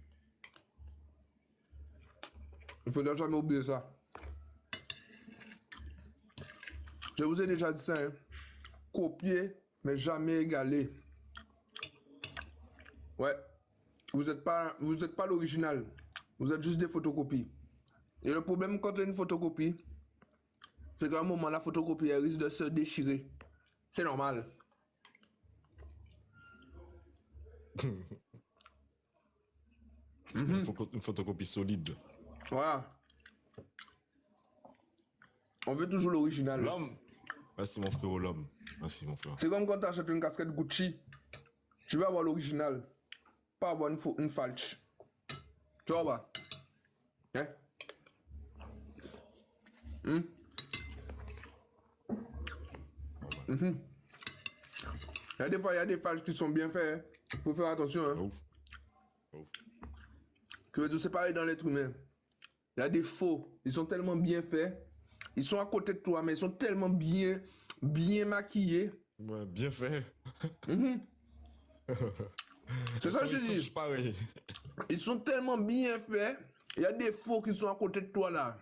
A: Il ne faudra jamais oublier ça. Je vous ai déjà dit ça, hein. Copier, mais jamais égaler. Ouais. Vous êtes pas l'original. Vous êtes juste des photocopies. Et le problème quand tu as une photocopie, c'est qu'à un moment, la photocopie elle risque de se déchirer. C'est normal.
B: Une photocopie solide.
A: Voilà. On veut toujours l'original.
B: L'homme. Merci mon frère, l'homme. Merci mon frère.
A: C'est comme quand tu achètes une casquette Gucci. Tu veux avoir l'original. Pas avoir une falche. Tu vois pas? Hein? Il y a des fois, il y a des falches qui sont bien faites. Faut faire attention. Hein?
B: Ouf. Ouf.
A: Que veux-tu, c'est pareil dans l'être humain. Il y a des faux. Ils sont tellement bien faits. Ils sont à côté de toi, mais ils sont tellement bien maquillés.
B: Ouais, bien fait.
A: C'est ça que je dis.
B: Touche pareil.
A: Ils sont tellement bien faits. Il y a des faux qui sont à côté de toi là.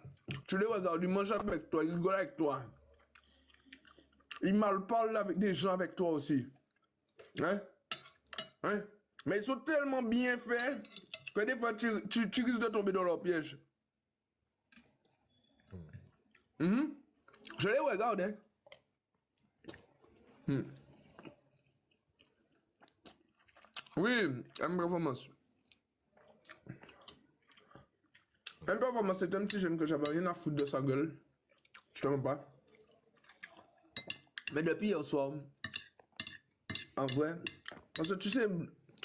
A: Tu les regardes, ils mangent avec toi, ils rigolent avec toi. Ils mal parlent avec des gens avec toi aussi. Hein? Hein? Mais ils sont tellement bien faits que des fois tu risques de tomber dans leur piège. Je les regarde, hein? Oui, M-Performance. M-Performance, c'est un petit jeune que j'avais rien à foutre de sa gueule. Je te mens pas. Mais depuis hier soir, en vrai, parce que tu sais,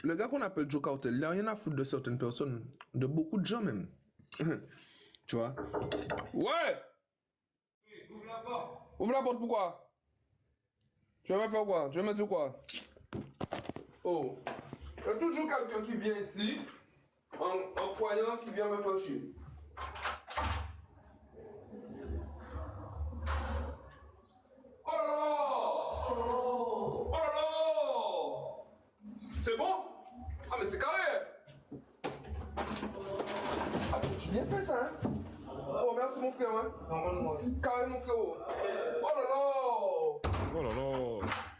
A: le gars qu'on appelle Joe Cartel, il n'a rien à foutre de certaines personnes, de beaucoup de gens même. Tu vois? Ouais! Ouvre la porte. Ouvre la porte, pourquoi? Tu vas me faire quoi? Tu vas me dire quoi? Oh. Il y a toujours quelqu'un qui vient ici en croyant qu'il vient me faire chier. Oh là là! Oh là là! C'est bon? Ah mais c'est carré! Ah tu bien fait ça, hein? Oh merci mon frère, hein? Carré mon frérot! Oh là là!
B: Oh là là.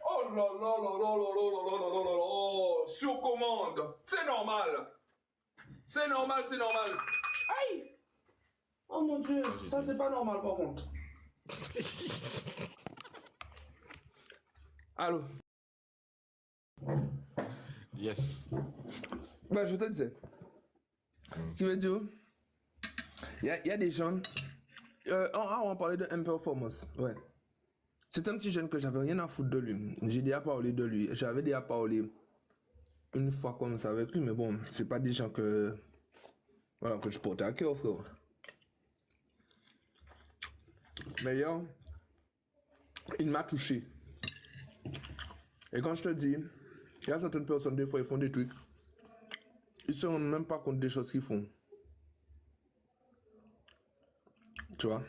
A: Oh là là là là là là là là là là là! Sur commande! C'est normal! C'est normal, c'est normal! Aïe! Oh mon dieu, ça c'est pas normal par contre. Allô?
B: Yes.
A: Ben je te disais. Tu veux dire? Il y a des gens. On parlait de M-Performance. Ouais. C'est un petit jeune que j'avais rien à foutre de lui. J'ai déjà parlé de lui. J'avais déjà parlé une fois comme ça avec lui, mais bon, c'est pas des gens que. Voilà, que je porte à cœur, frère. Mais hier, il m'a touché. Et quand je te dis, il y a certaines personnes, des fois, ils font des trucs. Ils se rendent même pas compte des choses qu'ils font. Tu vois?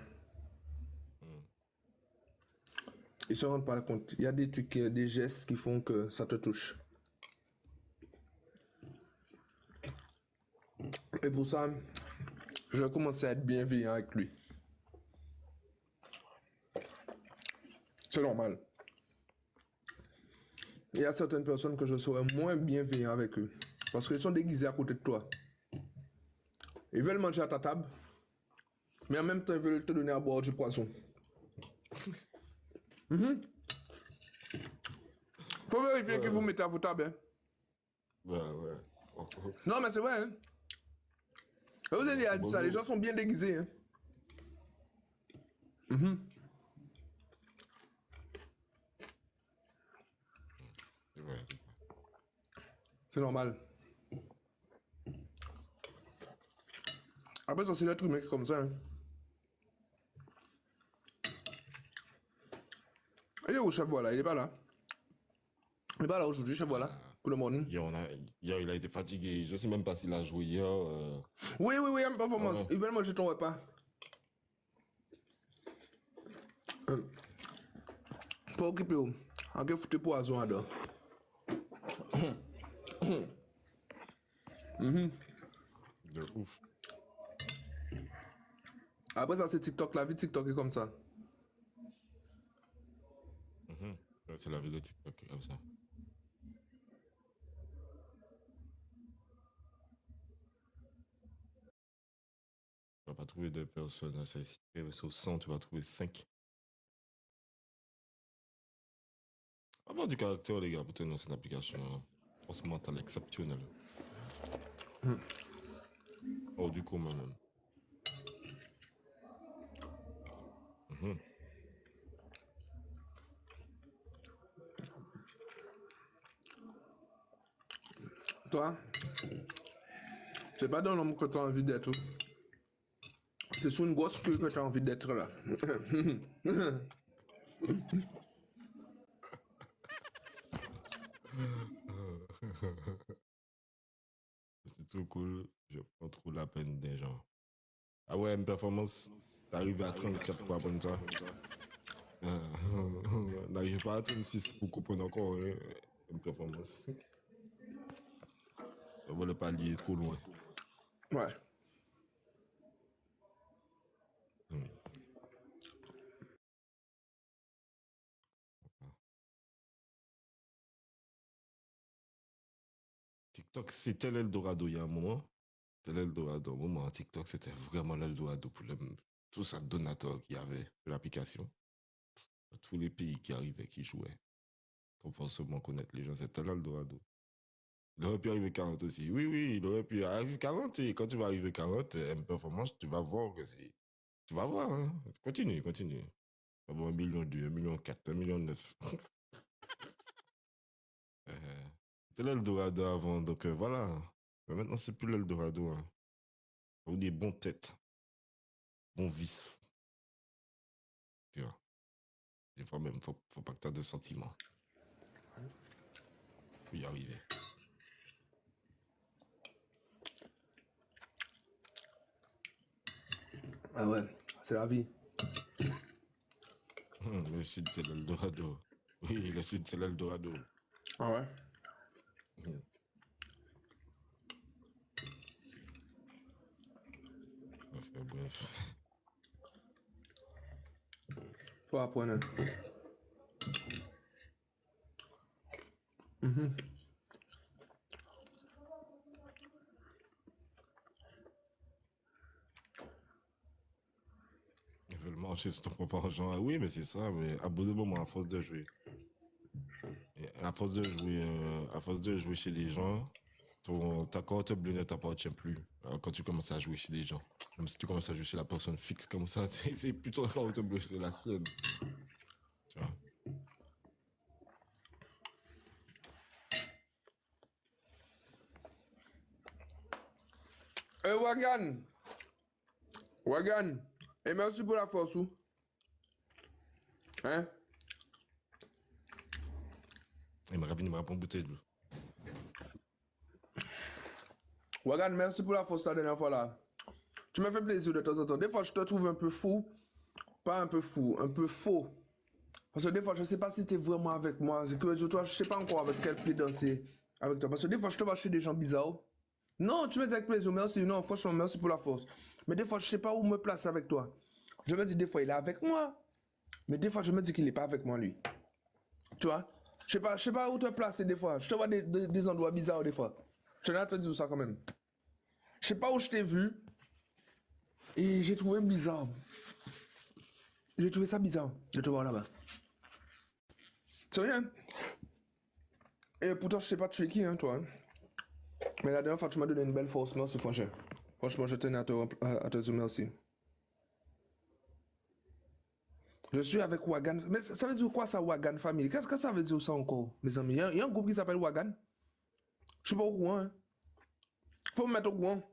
A: Ils se rendent pas compte. Il y a des trucs, des gestes qui font que ça te touche. Et pour ça, je vais commencer à être bienveillant avec lui. C'est normal. Il y a certaines personnes que je serais moins bienveillant avec eux. Parce qu'ils sont déguisés à côté de toi. Ils veulent manger à ta table. Mais en même temps, ils veulent te donner à boire du poison. Faut vérifier que vous mettez à vos tables. Hein.
B: Ouais.
A: Non, mais c'est vrai. Hein. Vous allez dire ça, les gens sont bien déguisés. Hein.
B: Ouais.
A: C'est normal. Après, ça, c'est l'être humain qui est comme ça. Hein. Il est où, chef, voilà? Il est pas là. Il est pas là aujourd'hui, chef, voilà. Good morning.
B: Hier, il a été fatigué. Je sais même pas s'il a joué hier.
A: Oui, une performance. Ils veulent manger ton repas. Pas occupé. En quel foutu poison à dehors.
B: De ouf.
A: Après ça, c'est TikTok. La vie de TikTok est comme ça.
B: C'est la vidéo TikTok comme ça. vas pas trouver de personnes. Si tu es sur 100, tu vas trouver 5. Avoir du caractère, les gars, pour te lancer une application mentale exceptionnelle. Oh, du coup, moi-même.
A: Toi, c'est pas dans l'homme que tu as envie d'être. C'est sur une grosse queue que tu as envie d'être là.
B: C'est trop cool. Je prends trop la peine des gens. Ah ouais, une performance, t'arrives à 34 pour apprendre ça. N'arrive pas à 36 pour comprendre encore une performance. On va le palier trop loin.
A: Ouais.
B: TikTok, c'était l'Eldorado il y a un moment. C'était l'Eldorado. Au moment, TikTok, c'était vraiment l'Eldorado pour tous ces donateurs qui avaient de l'application. Tous les pays qui arrivaient, qui jouaient. Comme forcément connaître les gens, c'était l'Eldorado. Il aurait pu arriver 40 aussi. Oui, oui, il aurait pu arriver 40. Et quand tu vas arriver 40, une performance, tu vas voir que c'est. Tu vas voir, hein. Continue, continue. Tu vas voir 1,2 million, 1,4 million, 1,9 million. C'était l'Eldorado avant, donc voilà. Mais maintenant, c'est plus l'Eldorado. Hein. Ou des bons têtes, bons vices. Tu vois. Des fois même, faut pas que tu aies de sentiments. Faut y arriver.
A: Ah ouais, c'est la vie.
B: Le sud, c'est l'Eldorado. Oui, le sud, c'est l'Eldorado.
A: Ah ouais.
B: Bref.
A: Faut apprendre.
B: Ils veulent marcher sur ton propre argent. Ah oui, mais c'est ça, mais à bout de moment, à force de jouer. Et à force de jouer chez des gens, ta carte bleue ne t'appartient plus. Alors, quand tu commences à jouer chez des gens. Même si tu commences à jouer chez la personne fixe comme ça, c'est plutôt la carte bleue, c'est la sienne. Tu vois.
A: Wagan. Wagan. Et merci pour la force. Hein?
B: Il me répond une bouteille d'eau.
A: Wagan, merci pour la force la dernière fois là. Tu me fais plaisir de temps en temps. Des fois, je te trouve un peu fou. Pas un peu fou, un peu faux. Parce que des fois, je sais pas si tu es vraiment avec moi. C'est que je sais pas encore avec quel pied danser avec toi. Parce que des fois, je te vois chez des gens bizarres. Non, tu me dis avec plaisir, merci. Non, franchement, merci pour la force. Mais des fois, je sais pas où me placer avec toi. Je me dis des fois, il est avec moi. Mais des fois, je me dis qu'il est pas avec moi, lui. Tu vois? Je sais pas où te placer des fois. Je te vois des endroits bizarres des fois. Je tenais à te dire ça quand même. Je sais pas où je t'ai vu. Et j'ai trouvé bizarre. J'ai trouvé ça bizarre de te voir là-bas. C'est rien. Et pourtant, je sais pas tu es qui, hein, toi. Hein. Mais la dernière fois, tu m'as donné une belle force. Merci, franchement. Franchement, je tenais à te dire merci. Je suis avec Wagan. Mais ça veut dire quoi ça, Wagan Family? Qu'est-ce que ça veut dire ça encore, mes amis? Il y a un groupe qui s'appelle Wagan. Je suis pas au courant. Hein. Faut me mettre au courant.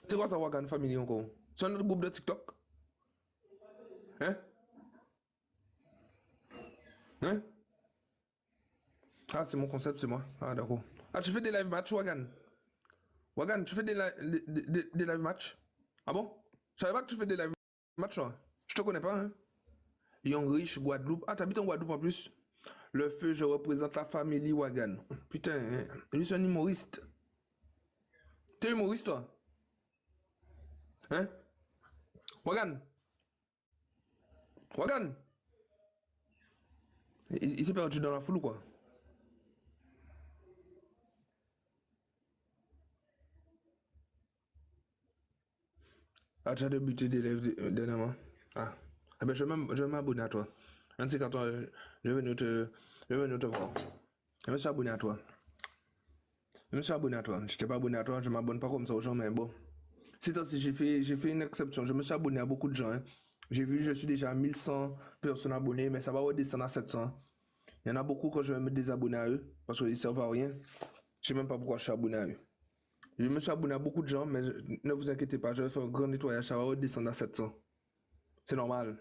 A: C'est quoi ça, Wagan Family encore? C'est un autre groupe de TikTok? Hein? Hein? Ah, c'est mon concept, c'est moi. Ah, d'accord. Ah, tu fais des live match, Wagan? Wagan, tu fais des live match? Ah bon? Je savais pas que tu fais des live match, là. Je te connais pas, hein? Young Rich, Guadeloupe. Ah, t'habites en Guadeloupe en plus? Le feu, je représente la famille Wagan. Putain, hein? Lui, c'est un humoriste. T'es humoriste, toi? Hein? Wagan? Wagan? Il s'est perdu dans la foule ou quoi? Ah, tu as débuté d'élève dernièrement. Ah. Eh ben, je vais m'abonner à toi. Un de ces quatre, je vais venir te voir. Je me suis abonné à toi. Je me suis abonné à toi. Je t'ai pas abonné à toi, je m'abonne pas comme ça aux gens, mais bon. C'est ainsi, j'ai fait une exception. Je me suis abonné à beaucoup de gens. Hein. J'ai vu, je suis déjà à 1100 personnes abonnées, mais ça va redescendre à 700. Il y en a beaucoup que je vais me désabonner à eux parce qu'ils ne servent à rien. Je sais même pas pourquoi je suis abonné à eux. Je me suis abonné à beaucoup de gens, mais ne vous inquiétez pas, je vais faire un grand nettoyage, ça va redescendre à 700. C'est normal.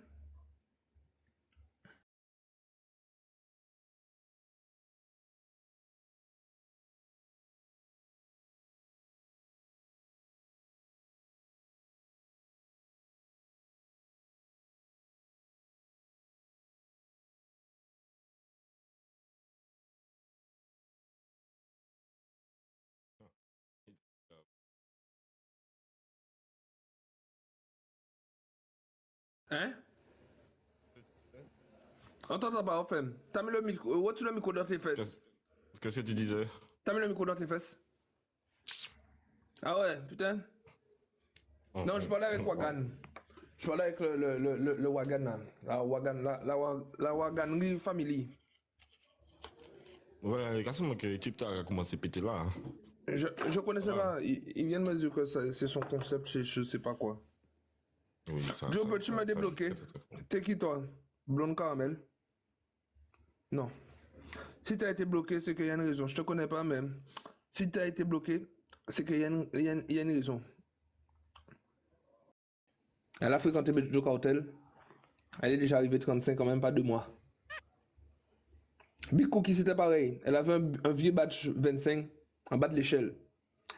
A: Hein? On t'entend pas, enfin. T'as mis le micro, où le micro dans tes fesses?
B: Qu'est-ce que tu disais?
A: T'as mis le micro dans tes fesses? Ah ouais, putain. Non, je parlais avec Wagan. Je parlais avec le Wagan là. La Waganerie Family.
B: Ouais, regarde que l'équipe t'a commencé à péter là. Hein.
A: Je connaissais pas. Il vient de me dire que c'est son concept, je sais pas quoi.
B: Oui, ça.
A: Joe, peux-tu me débloquer? T'es qui toi? Blonde caramel? Non. Si t'as été bloqué, c'est qu'il y a une raison. Je te connais pas, mais si t'as été bloqué, c'est qu'il y a une raison. Elle a fréquenté Joe Cartel. Elle est déjà arrivée 35 ans, même pas 2 mois. Big Cookie, c'était pareil. Elle avait un vieux badge 25 en bas de l'échelle.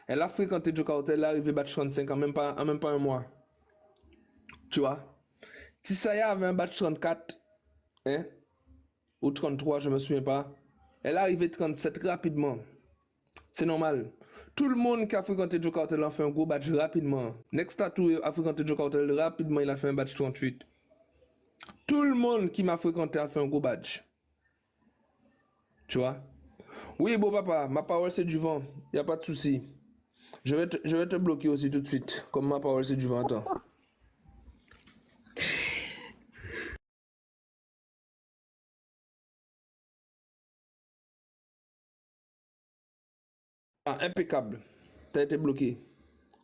A: Elle a fréquenté Joe Cartel, elle est arrivée badge 35 en même pas 1 mois. Tu vois? Tisaya avait un badge 34, hein? Ou 33, je me souviens pas. Elle est arrivée 37 rapidement. C'est normal. Tout le monde qui a fréquenté Joe Cartel a fait un gros badge rapidement. Next Tattoo a fréquenté Joe Cartel rapidement, il a fait un badge 38. Tout le monde qui m'a fréquenté a fait un gros badge. Tu vois? Oui, beau papa, ma parole c'est du vent. Y a pas de souci. Je vais te bloquer aussi tout de suite. Comme ma parole c'est du vent. Attends. Ah, impeccable. T'as été bloqué.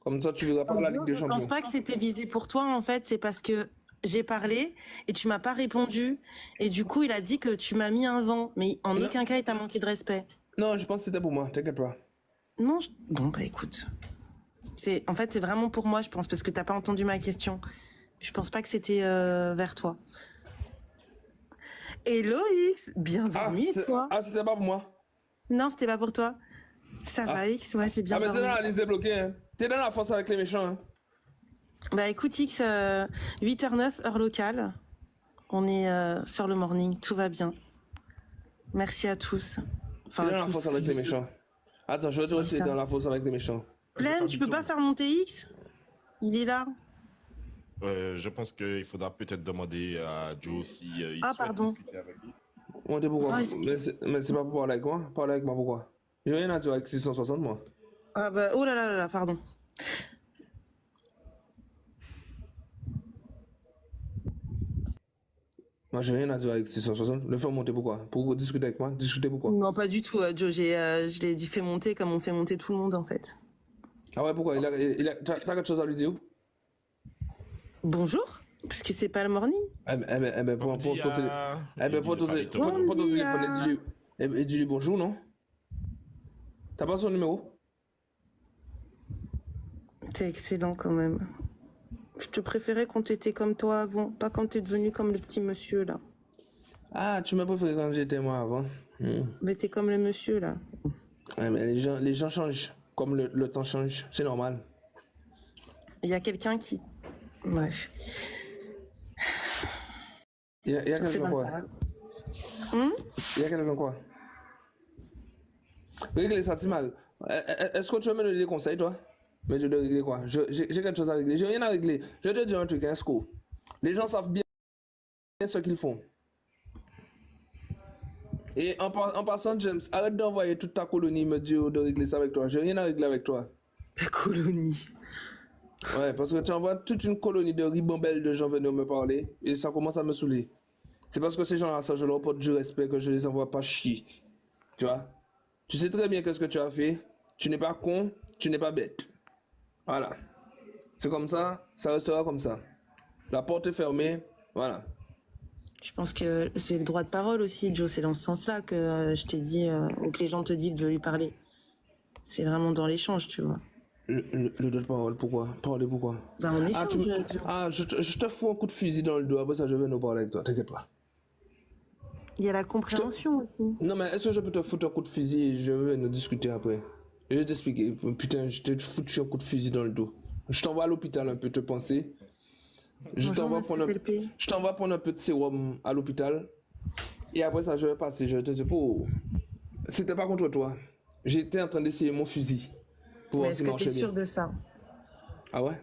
A: Comme ça, tu verras pas la Ligue des
I: Je
A: Champions.
I: pense pas que c'était visé pour toi, en fait. C'est parce que j'ai parlé et tu m'as pas répondu. Et du coup, il a dit que tu m'as mis un vent. Mais en aucun cas, il t'a manqué de respect.
A: Non, je pense que c'était pour moi. T'inquiète pas.
I: Non, bon, bah écoute. En fait, c'est vraiment pour moi, je pense, parce que t'as pas entendu ma question. Je pense pas que c'était vers toi. Hello X, bienvenue et toi?
A: Ah, c'était pas pour moi?
I: Non, c'était pas pour toi. Ça va X, ouais, j'ai bien
A: dormi. Ah, mais t'es dans la liste débloquée, hein. T'es dans la force avec les méchants, hein.
I: Bah écoute X, 8h09, heure locale. On est sur le morning, tout va bien. Merci à tous.
A: Enfin, t'es dans la force avec les méchants. Attends, je vais te rester dans la force avec les méchants.
I: Pleine, tu peux pas faire monter X? Il est là.
B: Je pense qu'il faudra peut-être demander à Joe si il souhaite discuter avec lui.
A: Ouais, pourquoi? Mais c'est pas pour parler avec moi. Parler avec moi, pourquoi? J'ai rien à dire avec 660, moi.
I: Ah bah, oh là là là, pardon.
A: Moi, j'ai rien à dire avec 660. Le faire monter pourquoi? Pour discuter avec moi? Discuter pourquoi?
I: Non, pas du tout, Joe. Je l'ai dit fait monter comme on fait monter tout le monde, en fait.
A: Ah ouais, pourquoi? T'as quelque chose à lui dire?
I: Bonjour, puisque c'est pas le morning.
A: Eh ben, pour ton téléphone, dis-lui bonjour, non? T'as pas son numéro?
I: T'es excellent quand même. Je te préférais quand t'étais comme toi avant, pas quand t'es devenu comme le petit monsieur là.
A: Ah, tu m'as préféré quand j'étais moi avant.
I: Mais t'es comme le monsieur là.
A: Ouais, mais les gens changent, comme le temps change, c'est normal.
I: Il y a quelqu'un qui... Bref.
A: Il y a quelqu'un quoi? Il y a quelqu'un quoi? Régler ça, c'est mal. Est-ce que tu veux me donner des conseils, toi? Mais je dois régler quoi? J'ai quelque chose à régler. J'ai rien à régler. Je vais te dire un truc, hein, Sco. Les gens savent bien ce qu'ils font. Et en passant, James, arrête d'envoyer toute ta colonie me dire de régler ça avec toi. J'ai rien à régler avec toi.
I: Ta colonie?
A: Ouais, parce que tu envoies toute une colonie de ribambelles de gens venir me parler et ça commence à me saouler. C'est parce que ces gens-là, ça, je leur porte du respect que je les envoie pas chier. Tu vois? Tu sais très bien qu'est-ce que tu as fait. Tu n'es pas con, tu n'es pas bête. Voilà. C'est comme ça restera comme ça. La porte est fermée, voilà.
I: Je pense que c'est le droit de parole aussi, Joe. C'est dans ce sens-là que je t'ai dit, ou que les gens te disent de lui parler. C'est vraiment dans l'échange, tu vois.
A: Le droit de parole, pourquoi? Parler pourquoi?
I: Dans l'échange.
A: Je te fous un coup de fusil dans le dos, après ça je vais nous parler avec toi, t'inquiète pas.
I: Il y a la compréhension aussi.
A: Non mais est-ce que je peux te foutre un coup de fusil et je vais nous discuter après? Je vais t'expliquer. Putain, je t'ai foutu un coup de fusil dans le dos. Je t'envoie à l'hôpital un peu te penser. Je t'envoie prendre un peu de sérum à l'hôpital. Et après ça, je vais passer. Je vais te dire, oh, c'était pas contre toi. J'étais en train d'essayer mon fusil. Pour
I: Mais est-ce que tu es sûr de ça?
A: Ah ouais?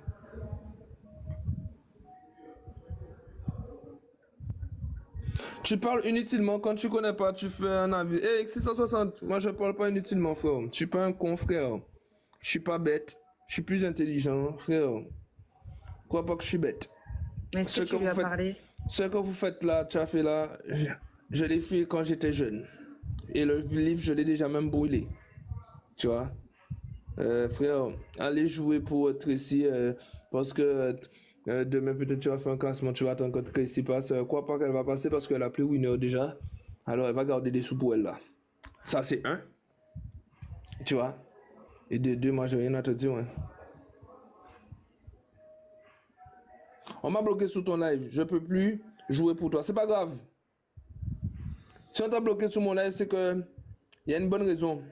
A: Tu parles inutilement, quand tu connais pas, tu fais un avis. Hey, 660, moi je parle pas inutilement, frère. Je suis pas un con, frère. Je suis pas bête. Je suis plus intelligent, frère. Crois pas que je suis bête.
I: Mais est-ce que tu lui as parlé?
A: Ce que vous faites là, tu as fait là, je l'ai fait quand j'étais jeune. Et le livre, je l'ai déjà même brûlé. Tu vois? Frère, allez jouer pour Tracy parce que demain peut-être tu vas faire un classement, tu vas attendre que Tracy passe. Crois pas qu'elle va passer parce qu'elle a plus winner déjà. Alors elle va garder des sous pour elle là. Ça c'est un. Tu vois? Et de deux, moi j'ai rien à te dire. Hein. On m'a bloqué sur ton live. Je peux plus jouer pour toi. C'est pas grave. Si on t'a bloqué sur mon live, c'est que il y a une bonne raison.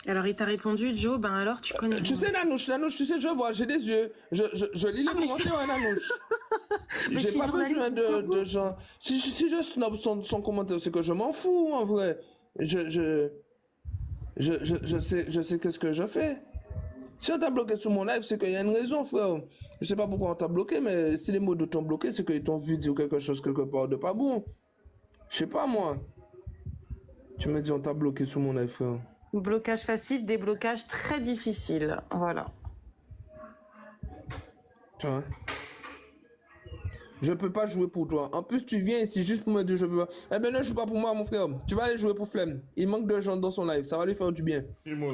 I: Alors il t'a répondu, Joe, ben alors tu connais.
A: Tu sais, Nanouche, tu sais, je vois, j'ai des yeux. Je lis les commentaires, Nanouche. J'ai pas besoin de gens. Si je snob son commentaire, c'est que je m'en fous, en vrai. Je sais qu'est-ce que je fais. Si on t'a bloqué sur mon live, c'est qu'il y a une raison, frère. Je sais pas pourquoi on t'a bloqué, mais si les mots de t'ont bloqué, c'est qu'ils t'ont vu dire quelque chose quelque part de pas bon. Je sais pas, moi. Tu me dis, on t'a bloqué sur mon live, frère.
I: Blocage facile, déblocage très difficile. Voilà.
A: Tu vois? Je peux pas jouer pour toi. En plus, tu viens ici juste pour me dire je peux pas. Eh ben ne joue pas pour moi, mon frère. Tu vas aller jouer pour Flemme. Il manque de gens dans son live. Ça va lui faire du bien.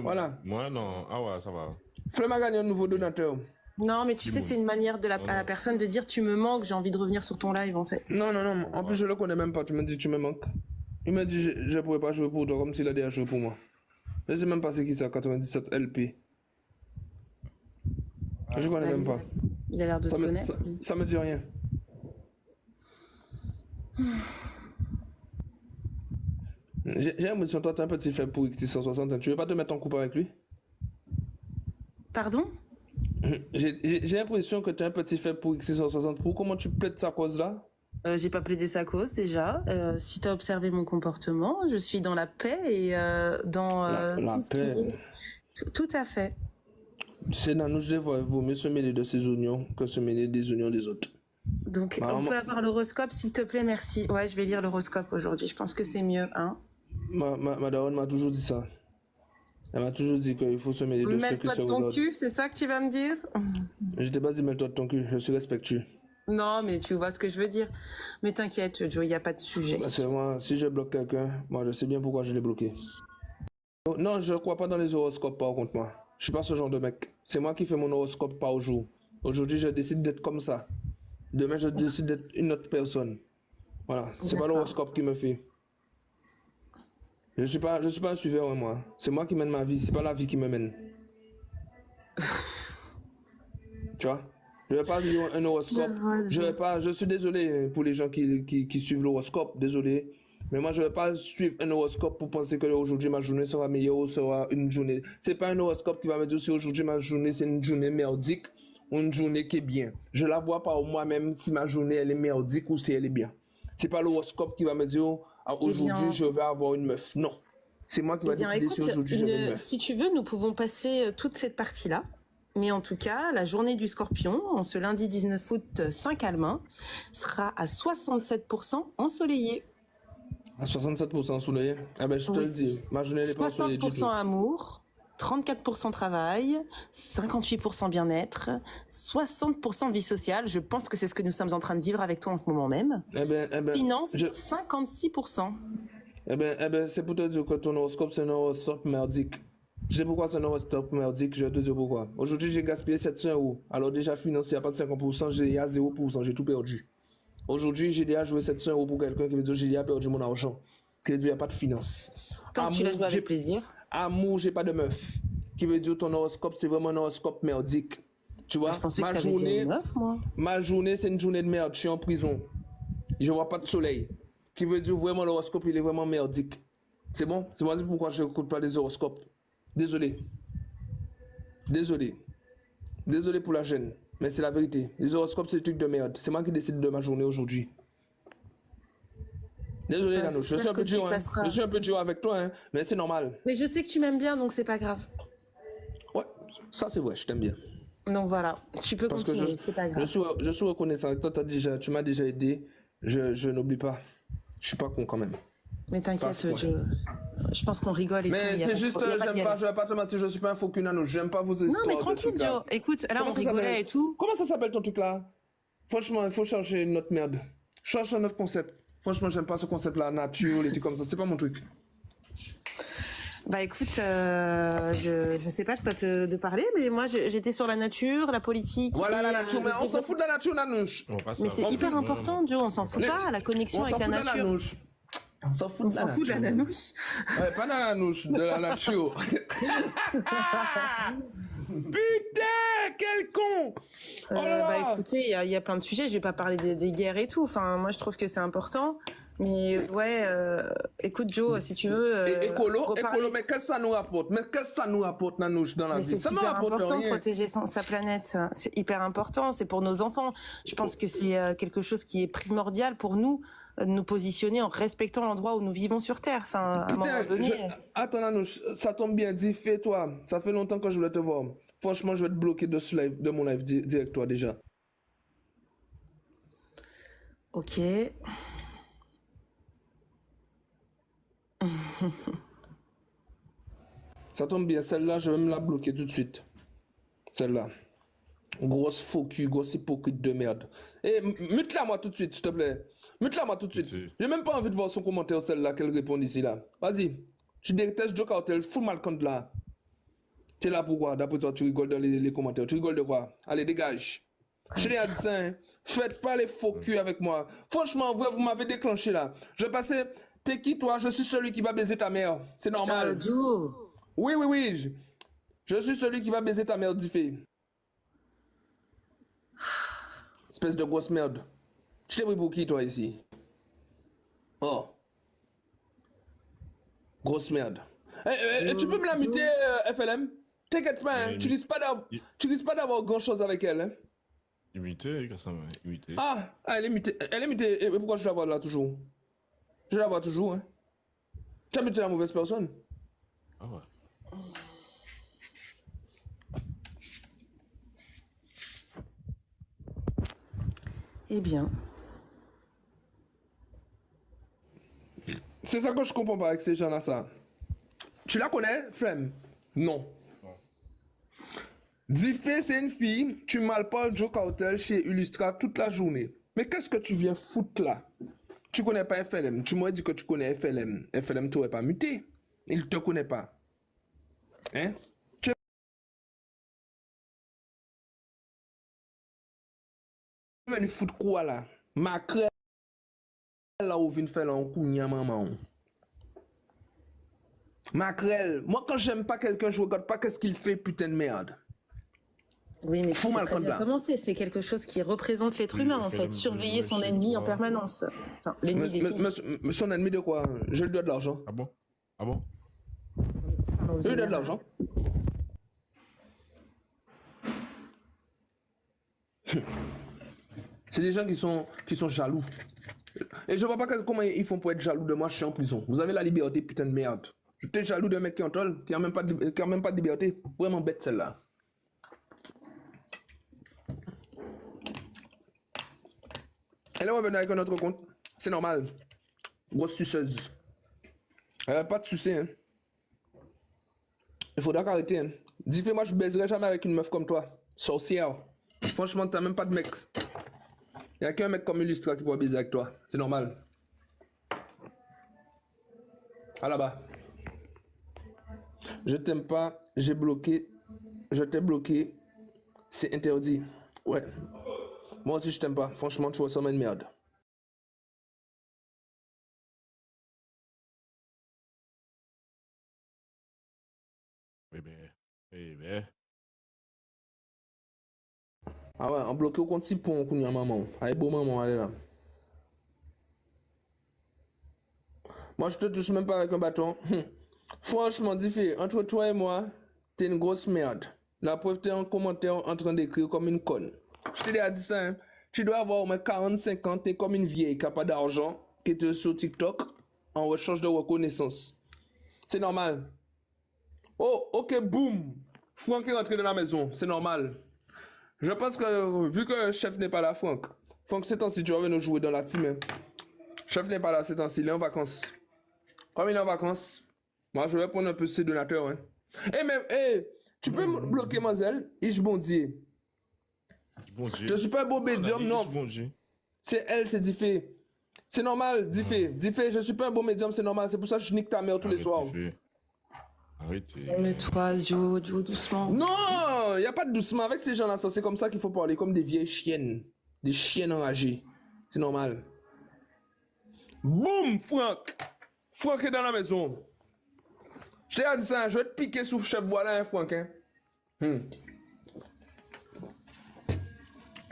A: Voilà.
B: Moi, non. Ah ouais, ça va.
A: Flemme a gagné un nouveau donateur.
I: Non, mais tu sais, c'est une manière à la personne de dire tu me manques, j'ai envie de revenir sur ton live, en fait.
A: Non. En plus, je le connais même pas. Tu me dis tu me manques. Il me dit je pourrais pas jouer pour toi comme s'il a déjà joué pour moi. Je sais même pas c'est qui ça, 97 LP. Je connais même pas.
I: Il a l'air de te connaître.
A: Ça me dit rien. J'ai l'impression que toi t'es un petit faible pour XT160. Tu veux pas te mettre en couple avec lui?
I: Pardon?
A: J'ai l'impression que tu es un petit faible pour XT160. Pour comment tu plaides sa cause là?
I: J'ai pas plaidé sa cause déjà. Si tu as observé mon comportement, je suis dans la paix et dans
A: la
I: tout
A: paix.
I: Tout à fait.
A: Tu sais, Nanouche, des fois, il vaut mieux se mêler de ses oignons que se mêler des oignons des autres.
I: Donc, on peut avoir l'horoscope, s'il te plaît, merci. Ouais, je vais lire l'horoscope aujourd'hui. Je pense que c'est mieux, hein.
A: Ma daronne m'a toujours dit ça. Elle m'a toujours dit qu'il faut se mêler de ceux qui se regardent.
I: Mets-toi de ton cul, c'est ça que tu vas me dire?
A: Je t'ai pas dit mets-toi de ton cul, je suis respectueux.
I: Non, mais tu vois ce que je veux dire. Mais t'inquiète, Joe, il n'y a pas de sujet.
A: Bah, c'est moi, si je bloque quelqu'un, moi je sais bien pourquoi je l'ai bloqué. Non, je crois pas dans les horoscopes par contre, moi. Je suis pas ce genre de mec. C'est moi qui fais mon horoscope par jour. Aujourd'hui, je décide d'être comme ça. Demain, je décide d'être une autre personne. Voilà, c'est pas l'horoscope qui me fait. Je suis pas un suiveur, moi. C'est moi qui mène ma vie, c'est pas la vie qui me mène. Tu vois? Je vais pas lire un horoscope. Je suis désolé pour les gens qui suivent l'horoscope, désolé. Mais moi, je vais pas suivre un horoscope pour penser que aujourd'hui ma journée sera meilleure ou sera une journée. C'est pas un horoscope qui va me dire si aujourd'hui ma journée c'est une journée merdique ou une journée qui est bien. Je la vois pas moi-même si ma journée elle est merdique ou si elle est bien. C'est pas l'horoscope qui va me dire aujourd'hui je vais avoir une meuf. Non. C'est moi qui va décider si aujourd'hui je vais une meuf.
I: Si tu veux, nous pouvons passer toute cette partie-là. Mais en tout cas, la journée du Scorpion, en ce lundi 19 août Saint-Calmin, sera à 67% ensoleillée.
A: À 67% ensoleillée? Ah ben je te le dis, ma journée n'est pas ensoleillée du tout.
I: 60% amour, 34% travail, 58% bien-être, 60% vie sociale. Je pense que c'est ce que nous sommes en train de vivre avec toi en ce moment même. Finance, 56%.
A: C'est pour te dire que ton horoscope, c'est un horoscope merdique. Tu sais pourquoi c'est un horoscope merdique? Je vais te dire pourquoi. Aujourd'hui, j'ai gaspillé 700 €. Alors déjà, financier, à pas de 50%, j'ai à 0%, j'ai tout perdu. Aujourd'hui, j'ai déjà joué 700 € pour quelqu'un qui veut dire j'ai déjà perdu mon argent. Qui veut dire il n'y a pas de finance.
I: Tant que tu l'as joué avec plaisir.
A: Amour, j'ai pas de meuf. Qui veut dire ton horoscope, c'est vraiment un horoscope merdique. Tu vois,
I: Je pensais que t'avais déjà une meuf, moi.
A: ma journée, c'est une journée de merde. Je suis en prison. Je vois pas de soleil. Qui veut dire vraiment l'horoscope, il est vraiment merdique. C'est bon? C'est pourquoi je n'écoute pas des horoscopes. Désolé. Désolé. Désolé pour la gêne. Mais c'est la vérité. Les horoscopes, c'est des trucs de merde. C'est moi qui décide de ma journée aujourd'hui. Désolé, Nano. Je suis un peu dur, hein. Je suis un peu dur avec toi, hein. Mais c'est normal.
I: Mais je sais que tu m'aimes bien, donc c'est pas grave.
A: Ouais, ça c'est vrai, je t'aime bien.
I: Donc voilà, tu peux
A: Parce que
I: continuer, c'est pas grave.
A: je suis reconnaissant avec toi, tu m'as déjà aidé. Je n'oublie pas. Je suis pas con quand même.
I: Mais t'inquiète, je pense qu'on rigole et
A: mais
I: tout.
A: Mais c'est juste, je vais pas te mentir, je suis pas un faux cul, Nano. J'aime pas vos histoires.
I: Non, mais tranquille, Joe. Écoute, là, on rigolait et tout.
A: Comment ça s'appelle ton truc là? Franchement, il faut changer notre merde. Change notre concept. Franchement, j'aime pas ce concept-là, nature, les trucs comme ça. C'est pas mon truc.
I: Bah écoute, je sais pas de quoi te parler, mais moi j'étais sur la nature, la politique.
A: Voilà la nature, mais on s'en fout de la nature, Nanouche.
I: Mais c'est hyper important, Joe, on s'en fout pas, la connexion avec la nature.
A: On s'en fout de la
I: nanouche.
A: Ouais, pas de la nanouche, de la nature. Putain, quel con! Oh
I: bah écoutez, il y a plein de sujets, je vais pas parler des guerres et tout, enfin moi je trouve que c'est important, mais ouais, écoute Joe, si tu veux...
A: écolo, mais qu'est-ce que ça nous rapporte? Mais qu'est-ce que ça nous rapporte, Nanouche, dans la vie?
I: C'est super important de protéger sa planète, c'est hyper important, c'est pour nos enfants. Je pense que c'est quelque chose qui est primordial pour nous, de nous positionner en respectant l'endroit où nous vivons sur Terre, enfin à un moment donné...
A: Attends Nanouche, ça tombe bien, dis, fais-toi, ça fait longtemps que je voulais te voir. Franchement, je vais te bloquer de mon live direct, toi, déjà.
I: Ok.
A: Ça tombe bien, celle-là, je vais me la bloquer tout de suite. Celle-là. Grosse faux cul, grosse hypocrite de merde. Et mute-la moi tout de suite, s'il te plaît. Mute-la moi tout de suite. J'ai même pas envie de voir son commentaire, celle-là, qu'elle répond ici, là. Vas-y. Je déteste Joe Cartel, fous mal compte là. T'es là pourquoi? D'après toi, tu rigoles dans les commentaires. Tu rigoles de quoi? Allez, dégage. Je l'ai dit ça, hein. Faites pas les faux culs avec moi. Franchement, vous m'avez déclenché là. Je passais. T'es qui toi? Je suis celui qui va baiser ta mère. C'est normal.
I: Joe.
A: Oui. Je suis celui qui va baiser ta mère, Diffé. Espèce de grosse merde. Tu t'es pris pour qui toi ici? Oh. Grosse merde. Tu peux me la muter, FLM? T'inquiète pas, hein. Tu risques pas d'avoir grand chose avec elle, hein.
B: Imité, qu'est-ce que ça va? Imité.
A: Ah, elle est mutée. Elle est mutée. Et pourquoi je la vois là toujours? Je la vois toujours, hein. Tu as muté la mauvaise personne.
B: Ah ouais.
I: Eh bien.
A: C'est ça que je comprends pas avec ces gens-là, ça. Tu la connais, Flemme? Non. Diffé, c'est une fille, tu malparles Joe Cartel chez Illustra toute la journée. Mais qu'est-ce que tu viens foutre là? Tu connais pas FLM. Tu m'aurais dit que tu connais FLM. FLM t'aurait pas muté. Il te connaît pas. Hein? Tu es venu foutre quoi là? Macrel là où vient faire un coup maman. Macrel, moi quand j'aime pas quelqu'un, je regarde pas qu'est-ce qu'il fait, putain de merde.
I: Oui, mais faut mal commencer. C'est quelque chose qui représente l'être humain, en fait. Surveiller son ennemi en permanence. Enfin, l'ennemi des
A: son ennemi de quoi? Je lui dois de l'argent.
B: Ah bon? Ah bon?
A: Je lui dois de l'argent. C'est des gens qui sont jaloux. Et je vois pas comment ils font pour être jaloux de moi, je suis en prison. Vous avez la liberté, putain de merde. J'étais jaloux d'un mec qui est en tôle, qui a même pas de liberté. Vraiment bête celle-là. Elle est revenue avec un autre compte. C'est normal. Grosse suceuse. Elle a pas de sucer, hein. Il faudra qu'arrêter. Hein. Dis-moi, moi, je baiserai jamais avec une meuf comme toi. Sorcière. Franchement, t'as même pas de mec. Il n'y a qu'un mec comme Illustra qui pourra baiser avec toi. C'est normal. Ah là-bas. Je t'aime pas. J'ai bloqué. Je t'ai bloqué. C'est interdit. Ouais. Moi aussi, je t'aime pas. Franchement, tu ressembles à une merde.
B: Bébé.
A: Ah ouais, on bloqué au compte si pour un maman. Allez, beau maman, allez là. Moi, je te touche même pas avec un bâton. Franchement, Diffé, entre toi et moi, t'es une grosse merde. La preuve, t'es en commentaire en train d'écrire comme une conne. Je t'ai déjà dit ça, hein. Tu dois avoir au moins 45 ans, t'es comme une vieille qui n'a pas d'argent, qui est sur TikTok en recherche de reconnaissance. C'est normal. Oh, ok, boum. Franck est rentré dans la maison, c'est normal. Je pense que, vu que le chef n'est pas là, Franck, ces temps-ci, tu vas venir jouer dans la team. Hein. Chef n'est pas là ces temps-ci, il est en vacances. Comme il est en vacances, moi je vais prendre un peu ses donateurs. Hein. Tu peux me bloquer, mademoiselle? Ich bondie. Je suis pas un beau médium, non. C'est elle, c'est Diffé. C'est normal, Diffé. Diffé, je suis pas un beau médium, c'est normal. C'est pour ça que je nique ta mère tous les soirs.
B: Arrêtez.
I: Mais toi, Joe, doucement.
A: Non, il n'y a pas de doucement. Avec ces gens-là, c'est comme ça qu'il faut parler, comme des vieilles chiennes. Des chiennes enragées. C'est normal. Boum, Franck. Franck est dans la maison. Je t'ai dit ça, je vais te piquer sous chef voilà, hein, Franck. Hein.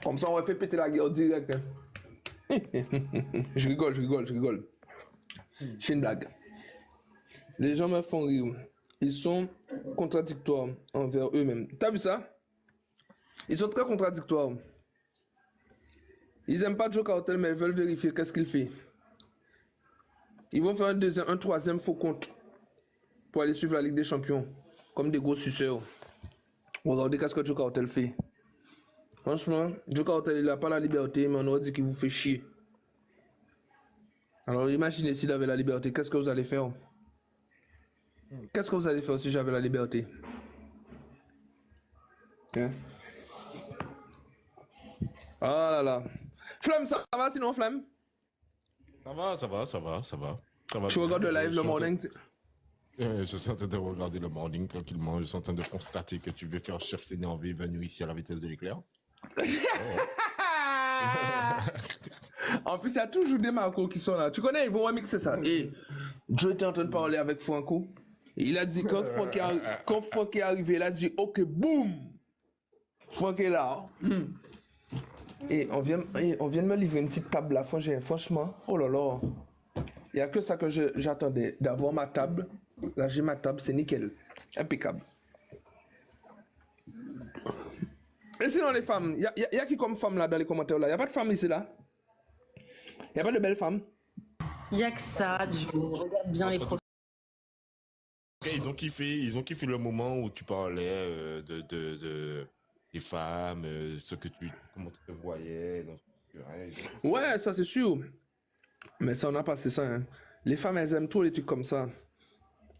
A: Comme ça, on va faire péter la guerre direct. Hein. Je rigole. Je fais une blague. Les gens me font rire. Ils sont contradictoires envers eux-mêmes. T'as vu ça? Ils sont très contradictoires. Ils aiment pas Joe Cartel, mais ils veulent vérifier qu'est-ce qu'il fait. Ils vont faire un troisième faux compte pour aller suivre la Ligue des Champions. Comme des gros suceurs. Regardez qu'est-ce que Joe Cartel fait. Franchement, Joe Cartel, il n'a pas la liberté, mais on aurait dit qu'il vous fait chier. Alors imaginez s'il avait la liberté, qu'est-ce que vous allez faire? Qu'est-ce que vous allez faire si j'avais la liberté? Hein? Ah là là. Flamme, ça va sinon, Flamme?
B: Ça va.
A: Tu regardes le live le morning?
B: Je suis en train de regarder le morning tranquillement. Je suis en train de constater que tu veux faire chef s'énerver venir ici à la vitesse de l'éclair.
A: En plus, il y a toujours des Marco qui sont là. Tu connais, ils vont remixer ça. Et Joe était en train de parler avec Franco. Et il a dit, quand Franck est arrivé, il a dit, ok, boum! Franck est là. Et on vient de me livrer une petite table là. Franchement, oh là là. Il n'y a que ça que j'attendais, d'avoir ma table. Là, j'ai ma table, c'est nickel. Impeccable. Et sinon, les femmes, il y a qui comme femme là dans les commentaires là? Il n'y a pas de femme ici là? Il n'y a pas de belles femmes?
I: Il n'y a que ça, Joe. Regarde bien les profils.
B: Ils ont kiffé le moment où tu parlais des femmes, comment tu te voyais.
A: Ouais, ça c'est sûr. Mais ça, on a passé ça. Hein. Les femmes, elles aiment trop les trucs comme ça.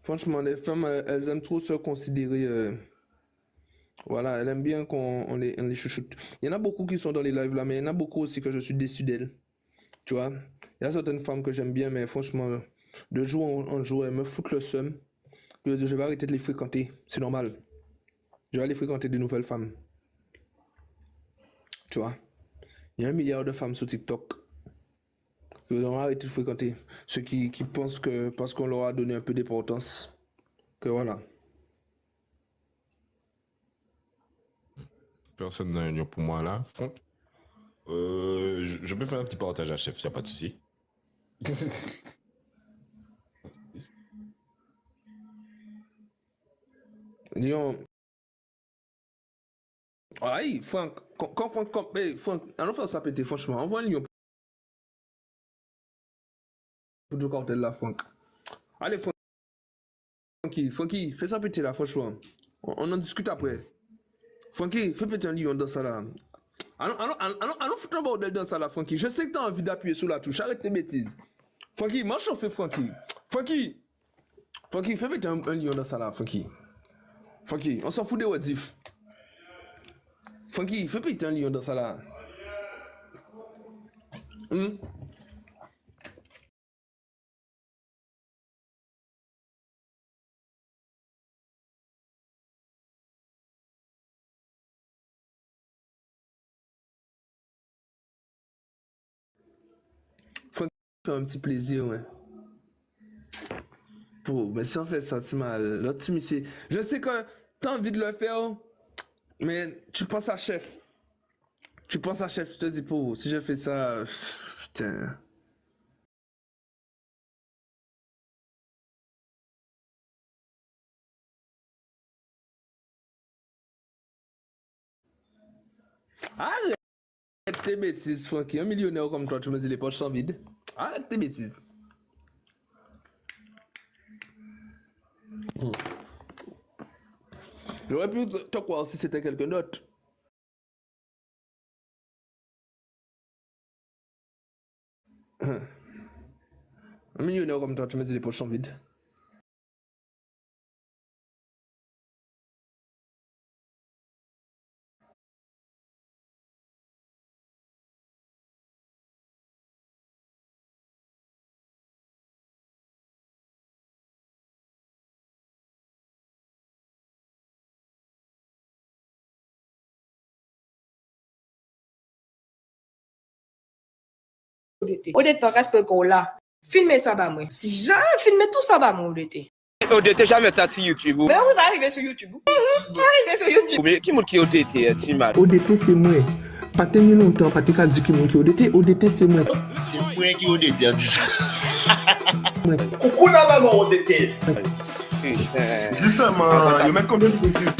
A: Franchement, les femmes, elles aiment trop se considérer. Voilà, elles aiment bien qu'on les chouchoute. Il y en a beaucoup qui sont dans les lives là, mais il y en a beaucoup aussi que je suis déçu d'elles. Tu vois, il y a certaines femmes que j'aime bien, mais franchement, de jour en jour, elles me foutent le seum. Je vais arrêter de les fréquenter. C'est normal. Je vais aller fréquenter de nouvelles femmes. Tu vois, il y a 1 milliard de femmes sur TikTok. Ils ont arrêté de fréquenter. Ceux qui pensent que parce qu'on leur a donné un peu d'importance, que voilà.
B: Personne n'a un pour moi là. Franck, je peux faire un petit partage à chef, s'il n'y a pas de souci.
A: Lyon. Aïe, Franck, quand Franck, allons faire ça péter, franchement. Envoie un lion pour Joe Cartel là, Franck. Allez, Francky, fais ça péter là, franchement. On en discute après. Francky, fais péter un lion dans ça là. Allons foutre un bordel dans ça là, Francky. Je sais que tu as envie d'appuyer sur la touche, arrête tes bêtises. Francky, moi je fais Francky. Francky, fais péter un lion dans ça là, Francky. Funky, on s'en fout des Wadif. Funky, fais péter un lion dans ça là. Funky, fait un petit plaisir, ouais. Mais ça fait sentir mal. L'autre team ici. Je sais que t'as envie de le faire, mais tu penses à chef. Tu penses à chef, tu te dis, si je fais ça, putain. Arrête tes bêtises, Funky. Un millionnaire comme toi, tu me dis les poches sont vides. Arrête tes bêtises. J'aurais pu te croire si c'était quelqu'un d'autre. Un millionnaire comme toi, tu me dis les poches sont vides.
C: Au détour, qu'est-ce que là? Filmez ça, bah, moi. Si jamais filmez tout ça, bah, moi, au détour.
D: ODT, jamais ça sur YouTube.
C: Mais vous arrivez sur YouTube. Arrivez sur YouTube.
D: Mais qui est ODT, Timal?
A: ODT, c'est moi. Pas tenir longtemps, pas te dire qui est ODT. ODT, c'est moi.
E: C'est moi qui ODT.
F: Coucou la maman ODT.
G: Justement, il y a même combien de possibles?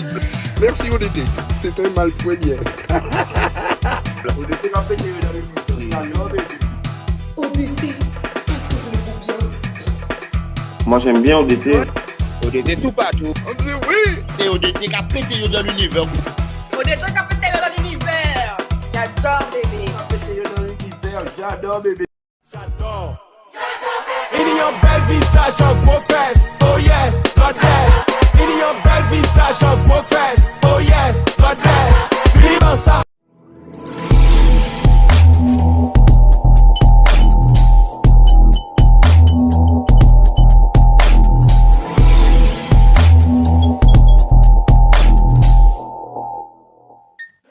H: Merci ODT. C'est un mal premier.
F: ODT va péter dans l'émission. Alors, bébé.
D: Moi j'aime bien ODT. ODT tout partout.
H: On dit oui.
E: C'est ODT qui a pété dans l'univers.
C: ODT qui a pété dans l'univers. J'adore, bébé.
F: Va péter dans l'univers. J'adore, bébé.
H: J'adore. Il y a un bel visage en gros fesses. Oh yes, God bless. Il y a un bel visage en gros fesses.